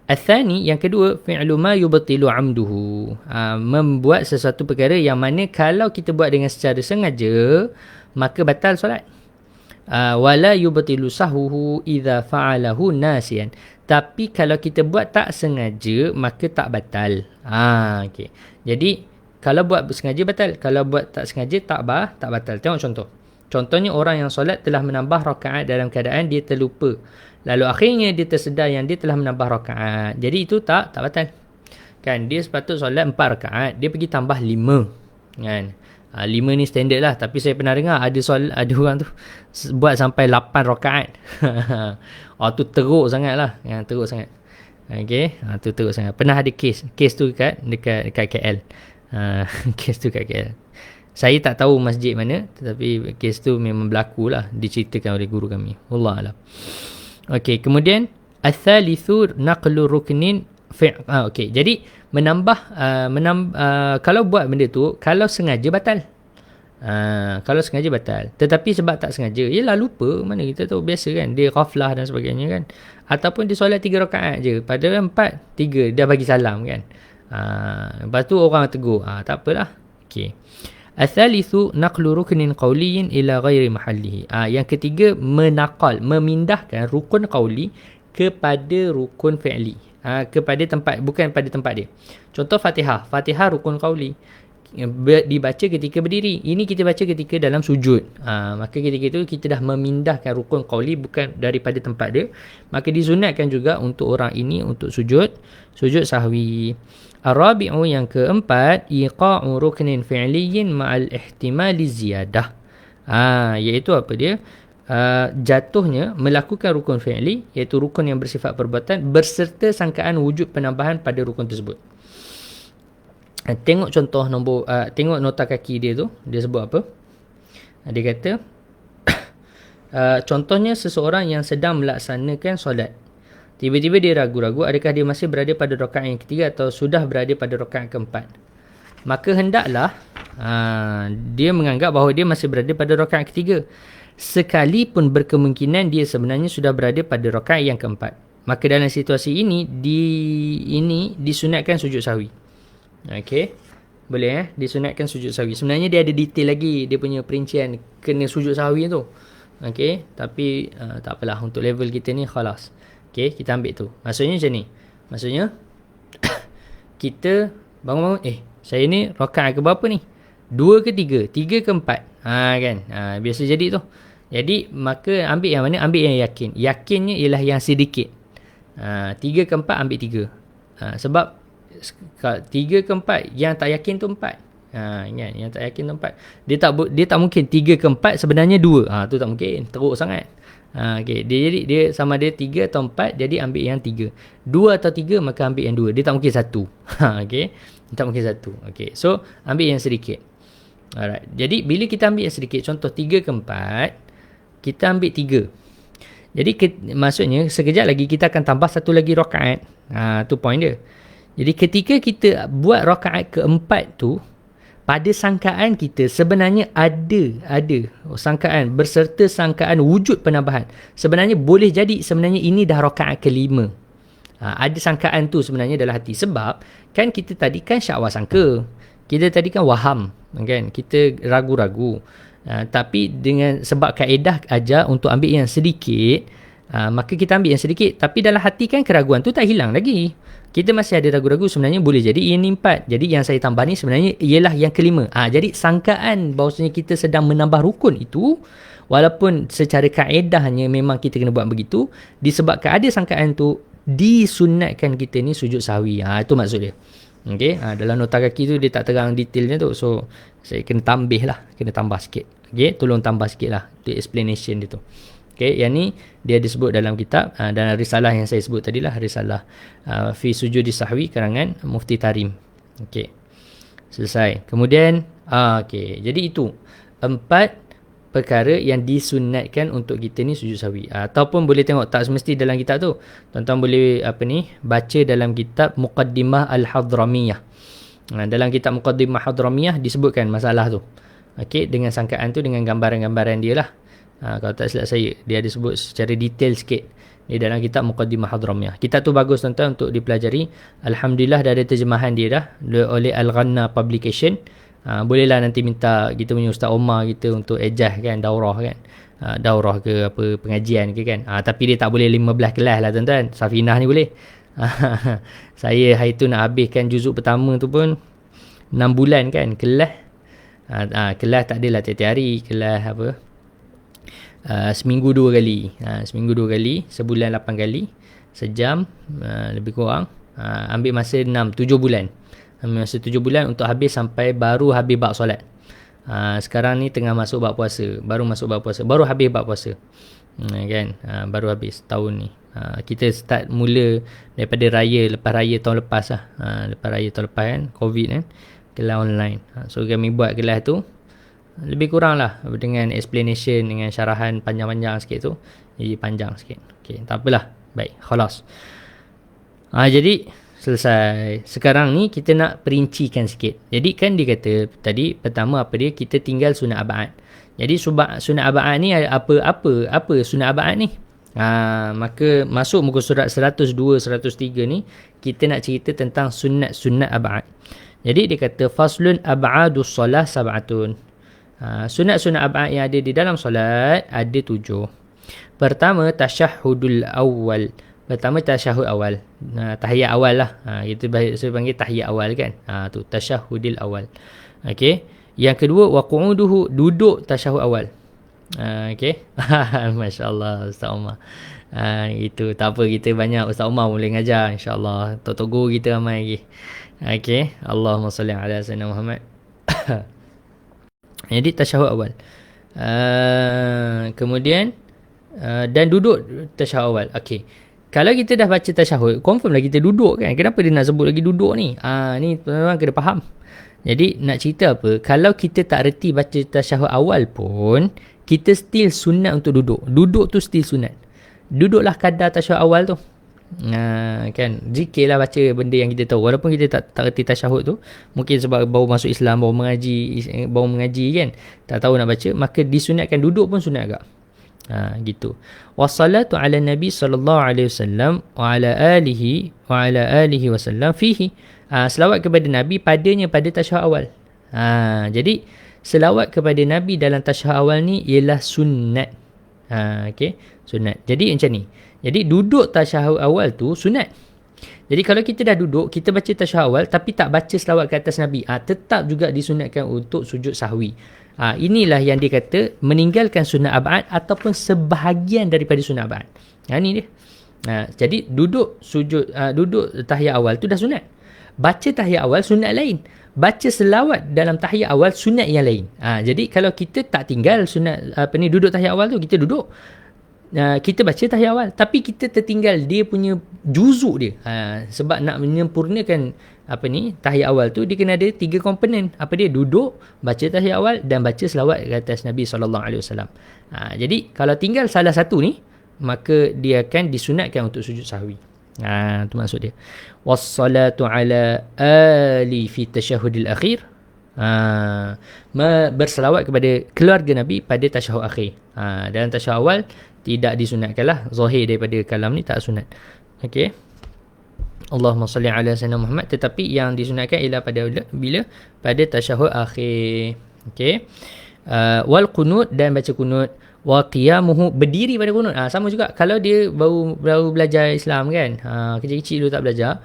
Speaker 1: Athani, yang kedua, fi'lu ma yubtilu amduhu. Membuat sesuatu perkara yang mana kalau kita buat dengan secara sengaja, maka batal solat. Wala yubtilu sahuhu idza fa'alahu nasiyan. Tapi kalau kita buat tak sengaja, maka tak batal. Okey. Jadi kalau buat sengaja batal, kalau buat tak sengaja tak batal. Tengok contoh. Contohnya orang yang solat telah menambah rakaat dalam keadaan dia terlupa. Lalu akhirnya dia tersedar yang dia telah menambah rakaat. Jadi itu tak batal. Kan dia sepatut solat 4 rakaat, dia pergi tambah 5. Kan? 5 ni standard lah, tapi saya pernah dengar ada orang tu buat sampai 8 rakaat. Tu teruk sangat lah. Teruk sangat. Okay, tu teruk sangat. Pernah ada kes tu dekat KL. Kes tu kat KL. Saya tak tahu masjid mana, tetapi kes tu memang berlaku lah, diceritakan oleh guru kami. Wallah alam. Okay, kemudian athalithu naqlu ruknin okey, jadi menambah kalau buat benda tu, kalau sengaja batal. Kalau sengaja batal. Tetapi sebab tak sengaja, yalah lupa, mana kita tahu, biasa kan, dia ghaflah dan sebagainya kan. Ataupun dia solat 3 rakaat je, padahal 4, 3 dah bagi salam kan. Lepas tu orang tegur. Tak apalah. Okey. Athalithu naqlu ruknin qawliyin ila ghairi mahallihi. Yang ketiga, memindahkan rukun qawli kepada rukun fi'li. Kepada tempat, bukan pada tempat dia. Contoh Fatihah. Fatihah rukun qawli, dibaca ketika berdiri. Ini kita baca ketika dalam sujud. Maka ketika itu kita dah memindahkan rukun qawli bukan daripada tempat dia. Maka disunatkan juga untuk orang ini untuk sujud sahwi. Ar-rabi'u, yang keempat, iqa'u ruknin fi'liyin ma'al ihtimali ziyadah. Iaitu apa dia? Jatuhnya melakukan rukun fi'li, iaitu rukun yang bersifat perbuatan, berserta sangkaan wujud penambahan pada rukun tersebut. Tengok contoh tengok nota kaki dia tu, dia sebut apa? Dia kata contohnya seseorang yang sedang melaksanakan solat, tiba-tiba dia ragu-ragu adakah dia masih berada pada rakaat yang ketiga atau sudah berada pada rakaat keempat. Maka hendaklah dia menganggap bahawa dia masih berada pada rakaat ketiga, sekalipun berkemungkinan dia sebenarnya sudah berada pada rakaat yang keempat. Maka dalam situasi ini disunatkan sujud sahwi. Okey, boleh disunatkan sujud sahwi. Sebenarnya dia ada detail lagi, dia punya perincian kena sujud sahwi tu. Okey, tapi tak apalah, untuk level kita ni khalas. Okey, kita ambil tu. Maksudnya macam ni. Maksudnya kita bangun-bangun, saya ni rakaat ke berapa ni? 2 ke 3? 3 ke 4? Kan. Biasa jadi tu. Jadi maka ambil yang mana? Ambil yang yakin. Yakinnya ialah yang sedikit. 3 ke 4 ambil 3. Sebab 3 ke 4 yang tak yakin tu 4. Ingat, yang tak yakin tu 4. Dia tak mungkin 3 ke 4 sebenarnya 2. Tu tak mungkin. Teruk sangat. Okay. Dia sama ada 3 atau 4, jadi ambil yang 3. 2 atau 3 maka ambil yang 2. Dia tak mungkin 1. Okay. Dia tak mungkin 1. Okay. So ambil yang sedikit. Alright. Jadi bila kita ambil yang sedikit, contoh 3 ke 4, kita ambil 3. Jadi maksudnya sekejap lagi kita akan tambah satu lagi rakaat. Tu point dia. Jadi ketika kita buat rakaat keempat tu, pada sangkaan kita sebenarnya ada sangkaan berserta sangkaan wujud penambahan. Sebenarnya boleh jadi sebenarnya ini dah rakaat kelima. Ada sangkaan tu sebenarnya dalam hati. Sebab kan kita tadi kan syakwa sangka. Kita tadi kan waham, kan? Kita ragu-ragu. Tapi dengan sebab kaedah ajar untuk ambil yang sedikit, maka kita ambil yang sedikit. Tapi dalam hati kan keraguan tu tak hilang lagi. Kita masih ada ragu-ragu, sebenarnya boleh jadi ini 4. Jadi yang saya tambah ni sebenarnya ialah yang kelima. Jadi sangkaan bahawasanya kita sedang menambah rukun itu, walaupun secara kaedahnya memang kita kena buat begitu, disebabkan ada sangkaan tu, disunatkan kita ni sujud sahwi. Itu maksud dia. Okay? Dalam nota kaki tu dia tak terang detailnya tu. So saya kena tambah lah. Kena tambah sikit. Okay? Tolong tambah sikit lah. Itu explanation dia tu. Okay, yang ni dia disebut dalam kitab dan risalah yang saya sebut tadilah, risalah fi sujudi sahwi karangan Mufti Tarim. Okey. Selesai. Kemudian okey. Jadi itu 4 perkara yang disunatkan untuk kita ni sujud sahwi. Ataupun boleh tengok, tak semesti dalam kitab tu. Tuan-tuan boleh baca dalam kitab Muqaddimah Al-Hadramiyah. Dalam kitab Muqaddimah Hadramiyah disebutkan masalah tu. Okey, dengan sangkaan tu, dengan gambaran-gambaran dia lah. Kalau tak silap saya, dia ada sebut secara detail sikit di dalam kitab Muqaddimah Hadramiyah. Kitab tu bagus tuan-tuan untuk dipelajari. Alhamdulillah dah ada terjemahan dia dah oleh Al-Ghanna Publication. Bolehlah nanti minta kita punya Ustaz Omar kita untuk ejah kan, daurah kan. Daurah ke apa, pengajian ke kan. Tapi dia tak boleh 15 kelas lah tuan-tuan. Safinah ni boleh. Saya hari tu nak habiskan juzuk pertama tu pun 6 bulan kan kelas. Kelas tak adalah tiap-tiap hari. Kelas apa, seminggu 2 kali. Seminggu 2 kali, sebulan 8 kali, sejam lebih kurang. Ambil masa 7 bulan. Ambil masa 7 bulan untuk habis sampai baru habis bab solat. Sekarang ni tengah masuk bab puasa. Baru masuk bab puasa. Baru habis bab puasa. Kan? Baru habis tahun ni. Kita start mula daripada lepas raya tahun lepas lah. Lepas raya tahun lepas kan, Covid kan, kelas online. So kami buat kelas tu lebih kurang lah dengan explanation, dengan syarahan panjang-panjang sikit tu. Jadi panjang sikit. Okay, tak apalah. Baik, khalas. Jadi selesai. Sekarang ni kita nak perincikan sikit. Jadi kan dia kata tadi, pertama apa dia, kita tinggal sunat ab'ad. Jadi sunat ab'ad ni apa sunat ab'ad ni? Maka masuk muka surat 102, 103 ni kita nak cerita tentang sunat ab'ad. Jadi dia kata faslun ab'adus solah sab'atun. Sunat-sunat ab'ad yang ada di dalam solat ada 7. Pertama, tasyahudul awal. Pertama, tasyahud awal. Tahiyat awal lah. Kita panggil tahiyat awal kan. Tu tasyahudil awal. Okey. Yang kedua, waqu'uduhu, duduk tasyahud awal. Okey. Masya-Allah Ustaz Omar. Itu tak apa, kita banyak Ustaz Omar boleh ngajar insya-Allah. Tok guru kita ramai lagi. Okey. Allahumma salli ala sayyidina Muhammad. Jadi tasyahud awal. Kemudian dan duduk tasyahud awal. Okey. Kalau kita dah baca tasyahud, confirm lah kita duduk kan. Kenapa dia nak sebut lagi duduk ni? Ni memang kena faham. Jadi nak cerita apa? Kalau kita tak reti baca tasyahud awal pun, kita still sunat untuk duduk. Duduk tu still sunat. Duduklah kadar tasyahud awal tu. Kan, zikirlah, baca benda yang kita tahu. Walaupun kita tak reti tasyahud tu, mungkin sebab baru masuk Islam, baru mengaji kan, tak tahu nak baca, maka disunatkan duduk pun sunat agak. Gitu. Wassalatu ala Nabi sallallahu alaihi wasallam wa ala alihi wasallam fihi. Selawat kepada Nabi padanya pada tasyahud awal. Jadi selawat kepada Nabi dalam tasyahud awal ni ialah sunat. Okey, sunat. Jadi macam ni. Jadi duduk tasyahud awal tu sunat. Jadi kalau kita dah duduk, kita baca tasyahud awal tapi tak baca selawat ke atas Nabi, tetap juga disunatkan untuk sujud sahwi. Inilah yang dia kata meninggalkan sunat ab'ad ataupun sebahagian daripada sunat ab'ad. Ini dia. Jadi duduk tahiyat awal tu dah sunat. Baca tahiyat awal sunat lain. Baca selawat dalam tahiyat awal sunat yang lain. Jadi kalau kita tak tinggal sunat duduk tahiyat awal tu, kita duduk, kita baca tahiyat awal tapi kita tertinggal dia punya juzuk dia. Sebab nak menyempurnakan tahiyat awal tu, dia kena ada 3 komponen. Dia? Duduk, baca tahiyat awal dan baca selawat ke atas Nabi SAW. Jadi kalau tinggal salah satu ni, maka dia akan disunatkan untuk sujud sahwi. Tu maksud dia. Wassalatu ala ali fi tasyahudil akhir. Berselawat kepada keluarga Nabi pada tasyahud akhir. Dalam tasyahud awal tidak disunatkan lah. Zahir daripada kalam ni tak sunat. Okey. Allahumma salli ala sayyidina Muhammad. Tetapi yang disunatkan ialah pada tasyahud akhir. Okey. Wal qunut, dan baca kunut. Wa qiyamuhu, berdiri pada kunut. Sama juga kalau dia baru belajar Islam kan. Kecil-kecil dulu tak belajar.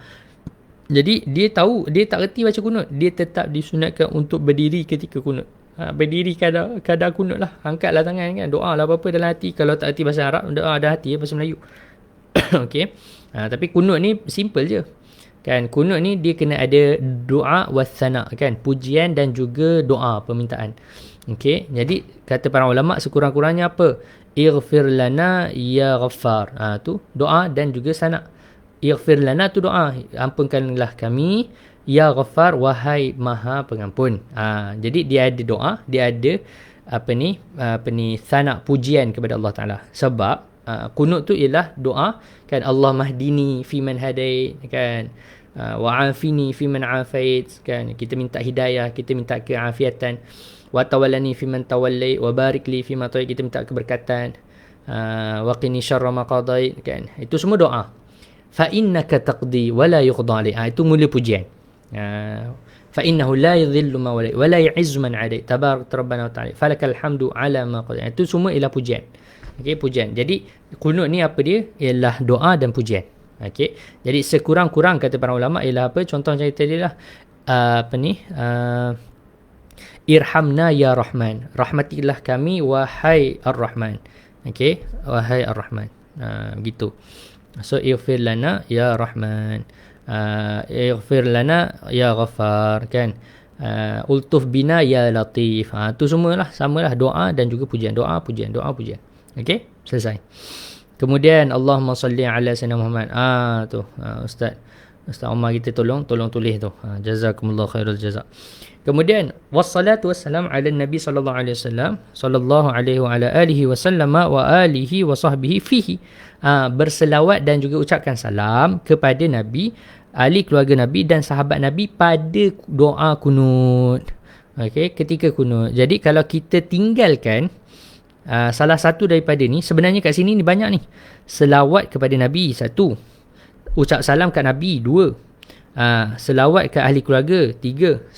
Speaker 1: Jadi dia tahu, dia tak reti baca kunut, dia tetap disunatkan untuk berdiri ketika kunut. Berdiri kadar kunut lah. Angkatlah tangan kan. Doa lah apa-apa dalam hati. Kalau tak reti bahasa Arab, doa ada hati bahasa Melayu. Okey. Tapi kunut ni simple je. Kan, kunut ni dia kena ada doa wassana kan, pujian dan juga doa permintaan. Okey, jadi kata para ulama sekurang-kurangnya apa? Ighfir lana ya ghaffar. Tu doa dan juga sana. Ighfir lana tu doa, ampunkanlah kami, ya ghaffar, wahai maha pengampun. Jadi dia ada doa, dia ada sana, pujian kepada Allah Taala. Sebab kunut tu ialah doa kan, Allah mahdini fi man hadait kan, wa afini fi man afait kan, kita minta hidayah, kita minta keafiatan. Wa tawallani fi man tawallait wa barik li fi ma ta'it, kita minta keberkatan. Wa qini syarra ma qadait kan, itu semua doa. Fa innaka taqdi wa la yuqda alai, itu mula pujian. Fa innahu la yadhillu ma walai wa la yu'izzu man adai tabarak rabbana wa ta'ala falakal hamdu ala ma qadait. Itu semua ialah pujian. Okey, pujian. Jadi kunut ni apa dia? Ialah doa dan pujian. Okey. Jadi sekurang-kurang kata para ulama ialah apa? Contoh macam tadi lah. Irhamna ya Rahman. Rahmatilah kami wahai Ar-Rahman. Okey, wahai Ar-Rahman. Begitu. So ighfir lana ya Rahman. Ighfir lana ya Ghaffar kan. Ultuf bina ya Latif. Tu semualah samalah, doa dan juga pujian. Doa, pujian, doa, pujian. Okey, selesai. Kemudian Allahumma salli ala sayyidina Muhammad. Tu Ustaz Omar kita tolong tulis tu. Jazakumullah khairul jazak. Kemudian wassalatu wassalam ala Nabi sallallahu alaihi wasallam, sallallahu alaihi wa ala alihi wasallam wa alihi wa sahbihi fihi. Berselawat dan juga ucapkan salam kepada Nabi, ahli keluarga Nabi dan sahabat Nabi pada doa kunut. Okey, ketika kunut. Jadi kalau kita tinggalkan salah satu daripada ni, sebenarnya kat sini ni banyak ni. Selawat kepada Nabi 1, ucap salam kat Nabi 2, selawat kat ahli keluarga 3,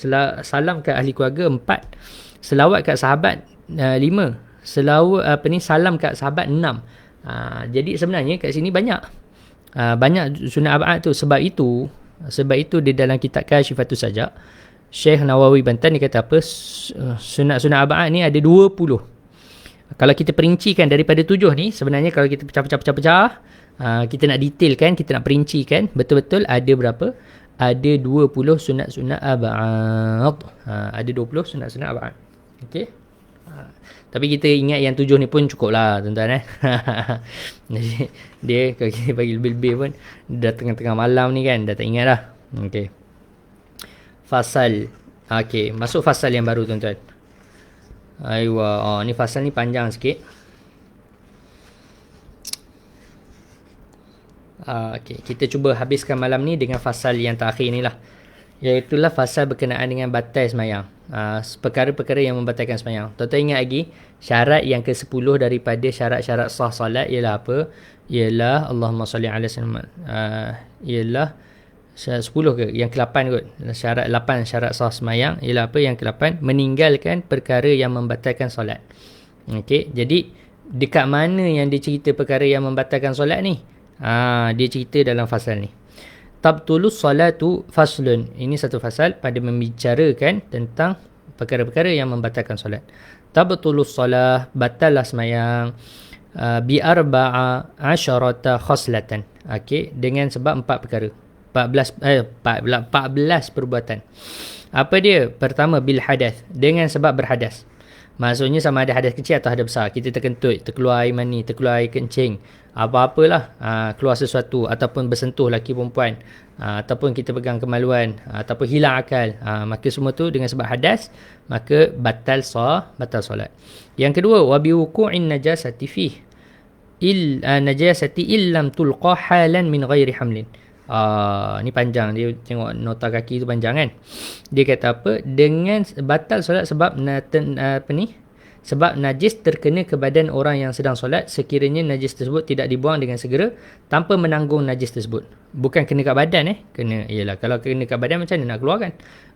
Speaker 1: salam kat ahli keluarga 4, selawat kat sahabat 5, salam kat sahabat 6. Jadi sebenarnya kat sini banyak sunat ab'ad tu. Sebab itu di dalam kitab Kashifatus Sajak, Syekh Nawawi Bantan dia kata apa? Sunat ab'ad ni ada 20. Kalau kita perincikan daripada 7 ni, sebenarnya kalau kita pecah-pecah, kita nak detailkan, kita nak perincikan betul-betul ada berapa? Ada 20 sunat-sunat ab'ad. Ada 20 sunat-sunat ab'ad. Okey. Tapi kita ingat yang 7 ni pun cukup lah tuan-tuan. Jadi dia kalau kita bagi lebih-lebih pun dah tengah-tengah malam ni kan, dah tak ingat dah. Okey. Fasal. Okey, masuk fasal yang baru tuan-tuan. Ni fasal ni panjang sikit. Okay, kita cuba habiskan malam ni dengan fasal yang terakhir ni lah, iaitulah fasal berkenaan dengan batal semayang. Perkara-perkara yang membatalkan semayang. Tuan-tuan ingat lagi, syarat yang ke-10 daripada syarat-syarat sah solat ialah apa? Ialah Allahumma salli ala sayyidina ialah syarat 10 ke? Yang ke-8 kot. Syarat 8 syarat sah semayang ialah apa? Yang ke-8, meninggalkan perkara yang membatalkan solat. Okey, jadi dekat mana yang dia cerita perkara yang membatalkan solat ni? Dia cerita dalam fasal ni. Tabtulus salatu faslun. Ini satu fasal pada membicarakan tentang perkara-perkara yang membatalkan solat. Tabtulus salah, batallah semayang, bi arba'a asyarata khoslatan. Okey, dengan sebab 4 perkara. 14 perbuatan. Apa dia? Pertama, bil hadath, dengan sebab berhadas. Maksudnya sama ada hadas kecil atau hadas besar. Kita terkentut, terkeluar air mani, terkeluar air kencing, apa-apalah, keluar sesuatu ataupun bersentuh lelaki perempuan, ataupun kita pegang kemaluan, ataupun hilang akal, maka semua tu dengan sebab hadas, maka batal solat. Yang kedua, wa bi wuqu'in najasati fih najasati illam tulqa halan min ghairi hamlin. Ni panjang, dia tengok nota kaki tu panjang kan. Dia kata apa? Dengan batal solat sebab sebab najis terkena ke badan orang yang sedang solat sekiranya najis tersebut tidak dibuang dengan segera tanpa menanggung najis tersebut. Bukan kena kat badan kena, ialah kalau kena kat badan macam mana nak keluarkan?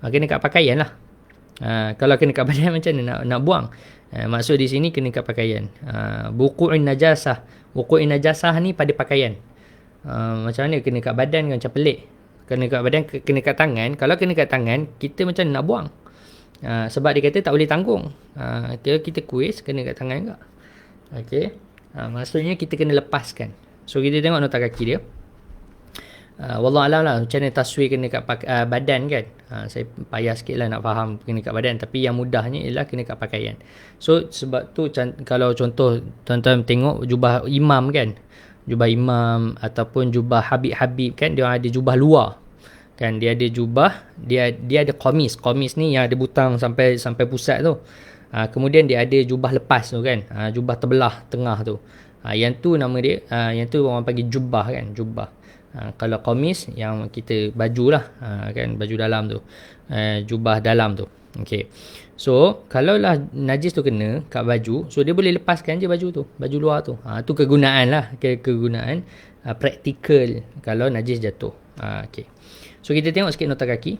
Speaker 1: Kena kat pakaian lah. Kalau kena kat badan macam mana nak buang? Maksud di sini kena kat pakaian. Wuqu'in najasah. Wuqu'in najasah ni pada pakaian. Macam mana kena kat badan kan, macam pelik. Kena kat badan, kena kat tangan. Kalau kena kat tangan, kita macam nak buang. Sebab dia kata tak boleh tanggung. Kalau kita kuis, kena kat tangan juga. Okay. Maksudnya kita kena lepaskan. So kita tengok nota kaki dia. Wallahualam lah macam mana taswir kena kat badan kan. Saya payah sikit lah nak faham kena kat badan. Tapi yang mudahnya ialah kena kat pakaian. So sebab tu kalau contoh tuan-tuan tengok jubah imam kan, jubah imam ataupun jubah habib-habib kan, dia ada jubah luar kan, dia ada jubah, dia ada qamis ni yang ada butang sampai pusat tu. Kemudian dia ada jubah lepas tu kan, jubah terbelah tengah tu, yang tu nama dia, yang tu orang panggil jubah kan, jubah. Kalau qamis yang kita baju lah, kan, baju dalam tu, jubah dalam tu. Okay. So kalaulah najis tu kena kat baju, so dia boleh lepaskan je baju tu, baju luar tu. Tu kegunaan lah, kegunaan praktikal kalau najis jatuh. Okay. So kita tengok sikit nota kaki,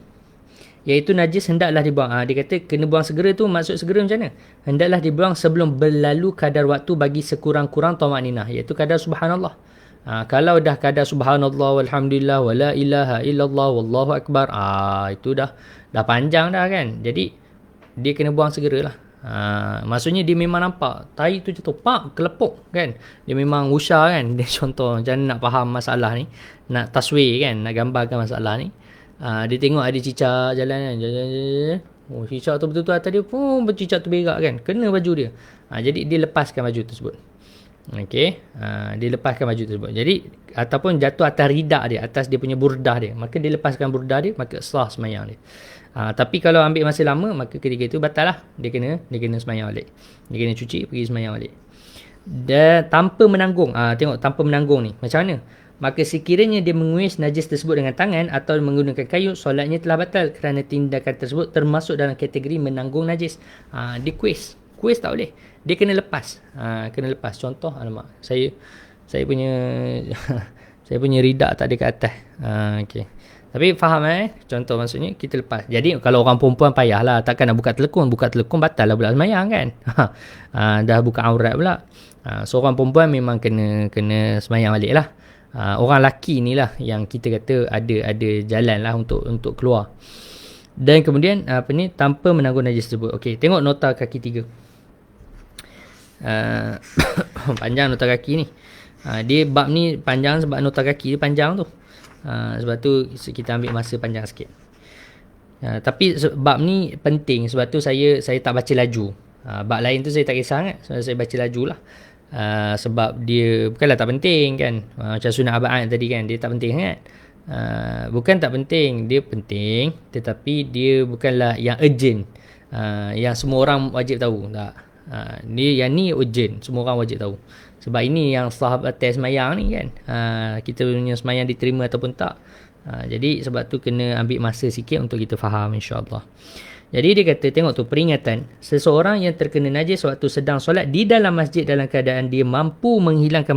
Speaker 1: iaitu najis hendaklah dibuang. Dia kata kena buang segera tu, maksud segera macam mana? Hendaklah dibuang sebelum berlalu kadar waktu bagi sekurang-kurang tamakninah, iaitu kadar subhanallah. Kalau dah kadar subhanallah walhamdulillah wala ilaha illallah wallahu akbar, itu dah panjang dah kan. Jadi dia kena buang segeralah. Maksudnya dia memang nampak tai tu jatuh, kelepuk kan. Dia memang usah kan. Dia contoh macam nak faham masalah ni, nak taswir kan, nak gambarkan masalah ni. Dia tengok ada cicak jalan kan. Oh, cicak tu betul-betul atas dia pun bercicak tu berak kan. Kena baju dia. Jadi dia lepaskan baju tersebut. Okey, dia lepaskan baju tersebut. Jadi ataupun jatuh atas ridak dia, atas dia punya burdah dia, maka dia lepaskan burdah dia, maka sah sembahyang dia. Tapi kalau ambil masa lama, maka ketika itu batal lah. Dia kena sembahyang balik. Dia kena cuci, pergi sembahyang balik. Dan tanpa menanggung. Tengok tanpa menanggung ni macam mana? Maka sekiranya dia menguis najis tersebut dengan tangan atau menggunakan kayu, solatnya telah batal kerana tindakan tersebut termasuk dalam kategori menanggung najis. Dia kuis tak boleh. Dia kena lepas. Kena lepas. Contoh, alamak, saya punya saya punya ridak tak ada kat atas. Okey. Tapi faham contoh maksudnya kita lepas. Jadi kalau orang perempuan payahlah, takkan nak buka telekung batal lah pula sembahyang kan. Dah buka aurat pula. So orang perempuan memang kena sembahyang balik lah. Orang lelaki ni lah yang kita kata ada jalan lah untuk keluar. Dan kemudian tanpa menanggung najis tersebut. Okey, tengok nota kaki 3. Panjang nota kaki ni. Dia bab ni panjang sebab nota kaki dia panjang tu. Sebab tu kita ambil masa panjang sikit. Tapi bab ni penting, sebab tu saya tak baca laju. Bab lain tu saya tak kisah sangat, so saya baca laju lah. Sebab dia bukanlah tak penting kan. Macam sunat abad tadi kan, dia tak penting sangat. Bukan tak penting, dia penting, tetapi dia bukanlah yang urgent, yang semua orang wajib tahu. Tak. Yang ni urgent, semua orang wajib tahu. Sebab ini yang sahabat tes semayang ni kan, kita punya semayang diterima ataupun tak. Jadi sebab tu kena ambil masa sikit untuk kita faham, insyaAllah. Jadi dia kata, tengok tu peringatan, seseorang yang terkena najis waktu sedang solat di dalam masjid dalam keadaan dia mampu menghilangkan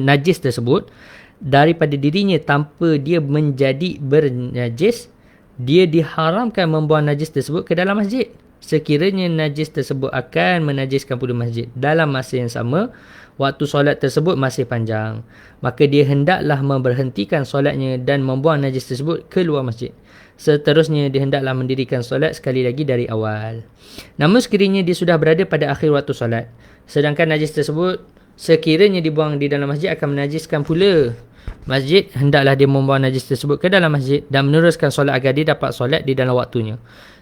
Speaker 1: najis tersebut daripada dirinya tanpa dia menjadi bernajis, dia diharamkan membuang najis tersebut ke dalam masjid. sekiranya najis tersebut akan menajiskan pula masjid dalam masa yang sama, waktu solat tersebut masih panjang, maka dia hendaklah memberhentikan solatnya dan membuang najis tersebut keluar masjid. Seterusnya, dia hendaklah mendirikan solat sekali lagi dari awal. Namun sekiranya dia sudah berada pada akhir waktu solat, sedangkan najis tersebut sekiranya dibuang di dalam masjid akan menajiskan pula masjid, hendaklah dia membawa najis tersebut ke dalam masjid dan meneruskan solat agar dia dapat solat di dalam waktunya.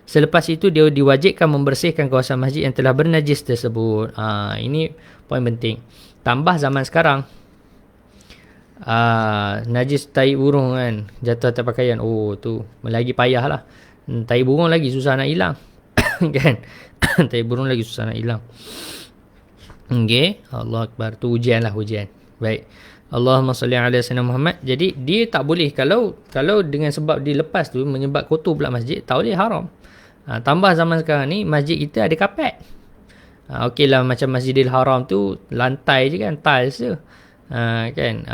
Speaker 1: Selepas itu, dia diwajibkan membersihkan kawasan masjid yang telah bernajis tersebut. Ini poin penting. Tambah zaman sekarang, najis tai burung kan jatuh atas pakaian, tu lagi payah lah. Tai burung lagi susah nak hilang. Kan? Tai burung lagi susah nak hilang. Okay, Allah Akbar. Tu ujian lah, ujian. Baik, Allahumma salli ala sayyidina Muhammad. Jadi dia tak boleh, kalau dengan sebab dia lepas tu menyebab kotor pula masjid, tak boleh, haram. Tambah zaman sekarang ni masjid kita ada kapet. Okey lah, macam Masjidil Haram tu lantai je kan, tiles je. Kan,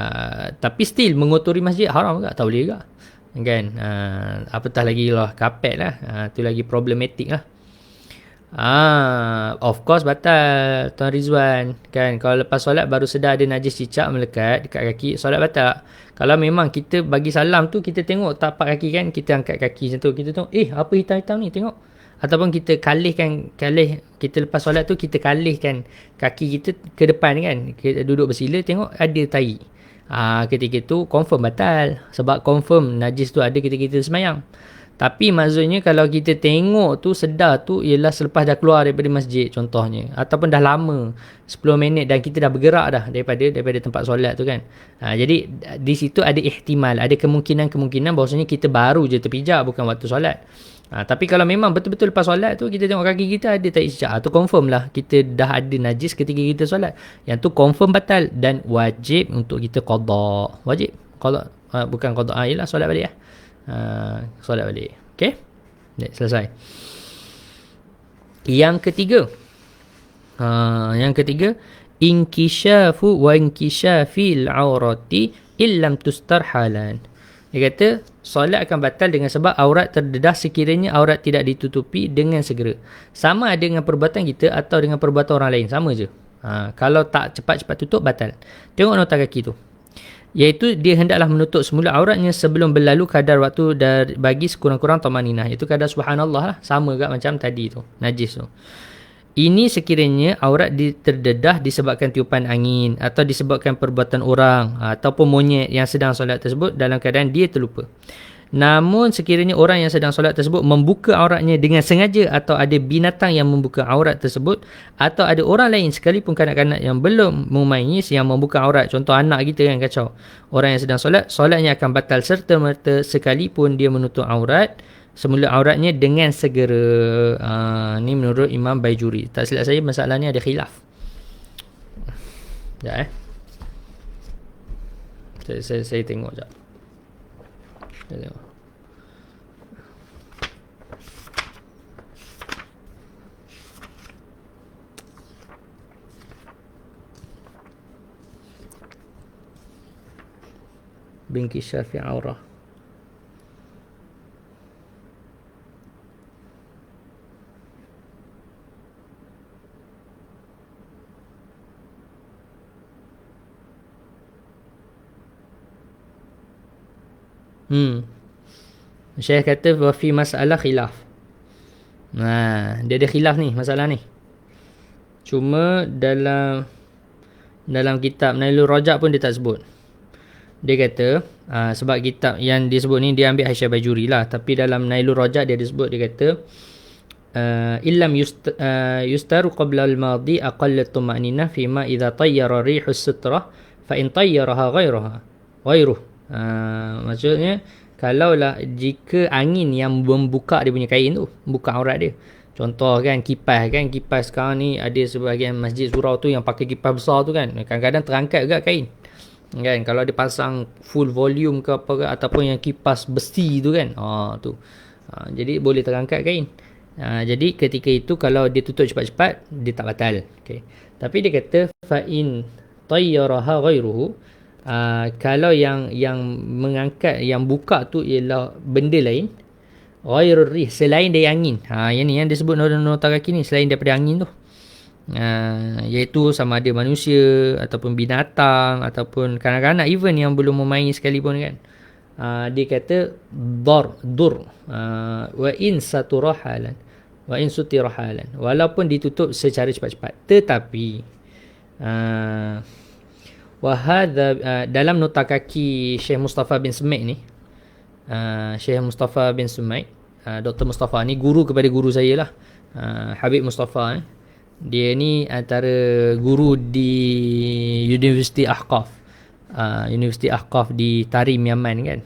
Speaker 1: tapi still mengotori masjid haram ke? Tak boleh ke? Kan, apatah lagi lah kapet lah. Tu lagi problematik lah. Of course batal, Tuan Rizwan. Kan, kalau lepas solat baru sedar ada najis cicak melekat dekat kaki, solat batal. Kalau memang kita bagi salam tu, kita tengok tapak kaki kan, kita angkat kaki macam tu, kita tengok, apa hitam-hitam ni, tengok. Ataupun kita kita lepas solat tu, kita kalihkan kaki kita ke depan kan, kita duduk bersila, tengok ada tai. Ketika tu confirm batal, sebab confirm najis tu ada ketika kita semayang. Tapi maksudnya kalau kita tengok tu, sedar tu ialah selepas dah keluar daripada masjid contohnya, ataupun dah lama 10 minit dan kita dah bergerak dah daripada tempat solat tu kan. Jadi di situ ada ihtimal, ada kemungkinan bahawasanya kita baru je terpijak, bukan waktu solat. Tapi kalau memang betul-betul lepas solat tu kita tengok kaki kita ada tai cicak, tu confirm lah kita dah ada najis ketika kita solat. Yang tu confirm batal dan wajib untuk kita qada. Wajib qada, bukan qada, ialah solat balik lah. Solat balik. Okey, selesai. Yang ketiga, inkishafu wa inkishafil aurati illam tustar halan. Dia kata solat akan batal dengan sebab aurat terdedah sekiranya aurat tidak ditutupi dengan segera. Sama ada dengan perbuatan kita atau dengan perbuatan orang lain, sama je. Kalau tak cepat-cepat tutup, batal. Tengok nota kaki tu, iaitu dia hendaklah menutup semula auratnya sebelum berlalu kadar waktu bagi sekurang-kurang tamaninah, iaitu kadar subhanallah lah, sama juga macam tadi tu, najis tu. Ini sekiranya aurat terdedah disebabkan tiupan angin atau disebabkan perbuatan orang ataupun monyet yang sedang solat tersebut dalam keadaan dia terlupa. Namun sekiranya orang yang sedang solat tersebut membuka auratnya dengan sengaja, atau ada binatang yang membuka aurat tersebut, atau ada orang lain sekalipun kanak-kanak yang belum memayis yang membuka aurat, contoh anak kita kan kacau, orang yang sedang solat, solatnya akan batal serta-merta sekalipun dia menutup aurat semula auratnya dengan segera. Ni menurut Imam Baijuri. Tak silap saya masalah ni ada khilaf. Sekejap saya tengok sekejap. Saya tengok. Binkishar fi aurah. Syekh kata wa fi masalah khilaf. Dia ada khilaf ni, masalah ni. Cuma dalam kitab Nailul Rajab pun dia tak sebut. Dia kata sebab kitab yang disebut ni dia ambil Haisyah Bajuri lah, tapi dalam Nailul Rajab dia disebut, dia kata illam yustaru qabla al-madi aqall at-tuma'ninah fima idza tayyara rihus sutrah fa in tayyaraha ghairuh. Maksudnya kalaulah jika angin yang membuka dia punya kain tu, buka aurat dia, contoh kan kipas sekarang ni ada sebahagian masjid surau tu yang pakai kipas besar tu kan, kadang-kadang terangkat juga kain kan, kalau dia pasang full volume ke apa ke, ataupun yang kipas besi tu kan, jadi boleh terangkat kain. Jadi ketika itu kalau dia tutup cepat-cepat dia tak batal. Okay. Tapi dia kata fa in tayyaraha ghairuhu, kalau yang mengangkat, yang buka tu ialah benda lain, Ghairur rih, selain dari angin. Yang ni yang disebut nota kaki ni selain daripada angin tu. Iaitu sama ada manusia ataupun binatang ataupun kanak-kanak even yang belum memain sekalipun kan. Dia kata dur wa in saturahalan wa in sutirahalan, walaupun ditutup secara cepat-cepat, tetapi wa hadha dalam nota kaki Syekh Mustafa bin Sumaid ni, Syekh Mustafa bin Sumaid, Dr. Mustafa ni guru kepada guru saya lah, Habib Mustafa ni. Dia ni antara guru di Universiti Ahqaf, Universiti Ahqaf di Tarim, Yaman kan.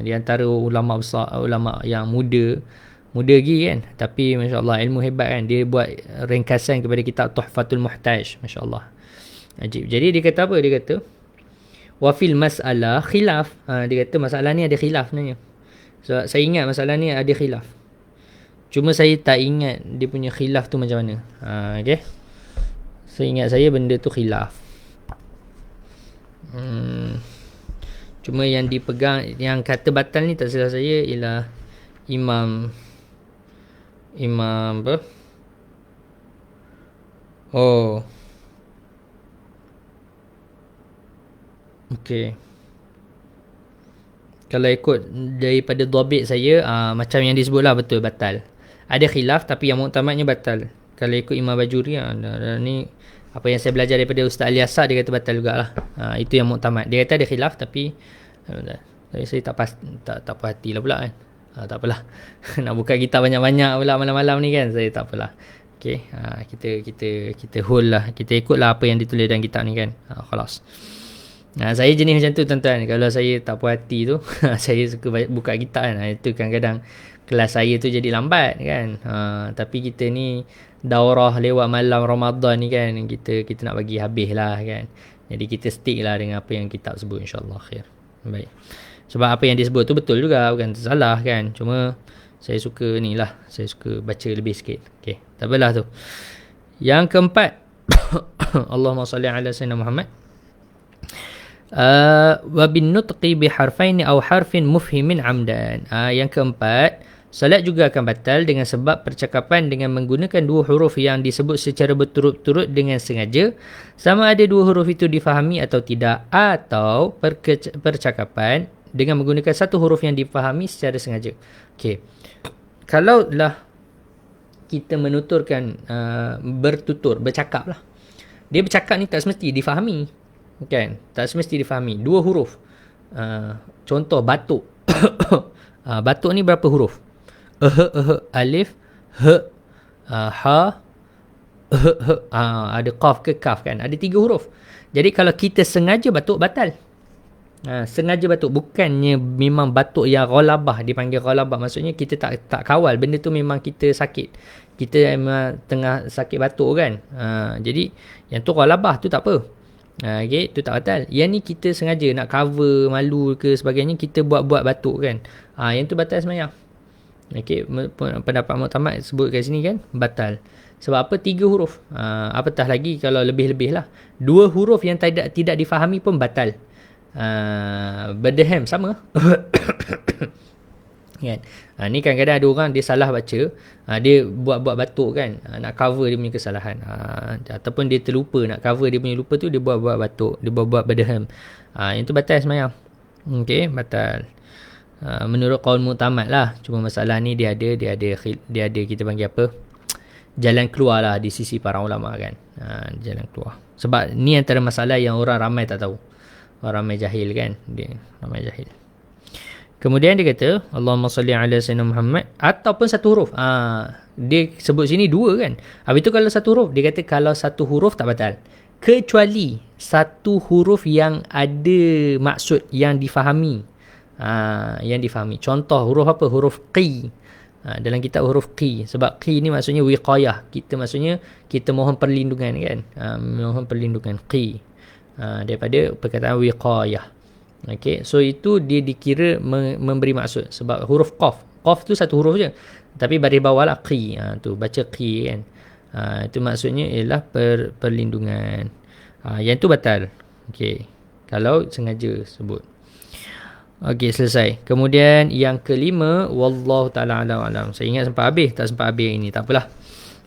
Speaker 1: Dia antara ulama besar, ulama yang muda lagi kan, tapi masya-Allah ilmu hebat kan. Dia buat ringkasan kepada kitab Tuhfatul Muhtaj, masya-Allah. Ajib. Jadi dia kata apa? Dia kata wa fil mas'alah khilaf. Dia kata masalah ni ada khilaf sebenarnya. So, saya ingat masalah ni ada khilaf. Cuma saya tak ingat dia punya khilaf tu macam mana. Okay. Seingat saya benda tu khilaf. Cuma yang dipegang, yang kata batal ni tak salah saya ialah Imam apa? Oh. Okey. Kalau ikut daripada dhabit saya, macam yang disebutlah betul batal. Ada khilaf tapi yang muktamadnya batal. Kalau ikut Imam Bajuri, ni apa yang saya belajar daripada Ustaz Ali Asad, dia kata batal jugalah. Itu yang muktamad. Dia kata ada khilaf tapi saya tak puas hati lah pula kan. Tak apalah. Nak buka kitab banyak-banyak pula malam-malam ni kan. Saya tak apalah. Okey, kita hold lah. Kita ikutlah apa yang ditulis dalam kitab ni kan. Khalas. Saya jenis macam tu tuan-tuan. Kalau saya tak puas hati tu, saya suka buka kitab kan. Itu kadang-kadang kelas saya tu jadi lambat kan. Tapi kita ni daurah lewat malam Ramadan ni kan. Kita nak bagi habis lah kan. Jadi kita stick lah dengan apa yang kitab sebut, insyaAllah khair. Baik. Sebab apa yang disebut tu betul juga, bukan salah kan. Cuma saya suka ni lah. Saya suka baca lebih sikit. Okay, tak apalah tu. Yang keempat. Allahumma salli ala sayyidina Muhammad. Wa bin nutqi bi harfaini aw harfin mufhimin amdan. Yang keempat, salat juga akan batal dengan sebab percakapan dengan menggunakan dua huruf yang disebut secara berturut-turut dengan sengaja, sama ada dua huruf itu difahami atau tidak, atau percakapan dengan menggunakan satu huruf yang difahami secara sengaja. Okey. Kalaulah kita menuturkan bercakap lah. Dia bercakap ni tak semesti difahami. Kan? Tak semesti difahami. Dua huruf. Contoh batuk. Batuk ni berapa huruf? Alif, ha, ada qaf ke kaf kan? Ada 3 huruf. Jadi kalau kita sengaja batuk, batal. Sengaja batuk, bukannya memang batuk yang ghalabah, dipanggil ghalabah, maksudnya kita tak kawal, benda tu memang kita sakit, kita memang tengah sakit batuk kan. Jadi yang tu ghalabah tu tak apa. Okay, tu tak batal. Yang ni kita sengaja nak cover malu ke sebagainya, kita buat-buat batuk kan. Yang tu batal semayang. Okay, pendapat muktamad sebut kat sini kan, batal. Sebab apa? 3 huruf. Apatah lagi kalau lebih-lebih lah. 2 huruf yang tidak difahami pun batal. Berdehem sama. Kan? Ni kadang-kadang ada orang dia salah baca, dia buat-buat batuk kan, nak cover dia punya kesalahan, ataupun dia terlupa nak cover dia punya lupa tu, dia buat-buat batuk, dia buat-buat berdehem. Yang tu batal semayang. Okey, batal. Menurut qaul muktamad lah. Cuma masalah ni dia ada kita panggil apa, jalan keluar lah di sisi para ulama kan. Jalan keluar. Sebab ni antara masalah yang orang ramai tak tahu. Orang ramai jahil kan. Dia ramai jahil. Kemudian dia kata Allahumma salli ala sayyidina Muhammad, ataupun satu huruf. Dia sebut sini 2 kan. Habis tu kalau satu huruf, dia kata kalau satu huruf tak batal, kecuali satu huruf yang ada maksud yang difahami. Yang difahami. Contoh huruf apa? Huruf qi. Dalam kitab huruf qi. Sebab qi ni maksudnya wiqayah. Kita maksudnya kita mohon perlindungan kan. Mohon perlindungan qi. Daripada perkataan wiqayah. Okay, so itu dia dikira memberi maksud. Sebab huruf qaf. Qaf tu satu huruf je. Tapi baris bawah lah qi. Tu baca qi kan. Itu maksudnya ialah perlindungan. Yang tu batal. Okay, kalau sengaja sebut. Okey, selesai. Kemudian yang kelima, wallahu taala alam. Saya ingat sampai habis, tak sampai habis ini, tak apalah.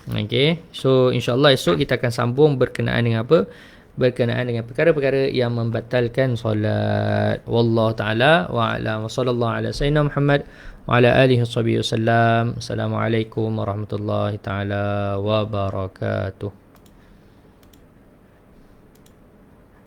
Speaker 1: Okey. So insya-Allah esok kita akan sambung berkenaan dengan apa? Berkenaan dengan perkara-perkara yang membatalkan solat. Wallahu taala wa a'lam. Wa sallallahu ala sayyidina Muhammad wa ala alihi wasallam. Assalamualaikum warahmatullahi taala wabarakatuh.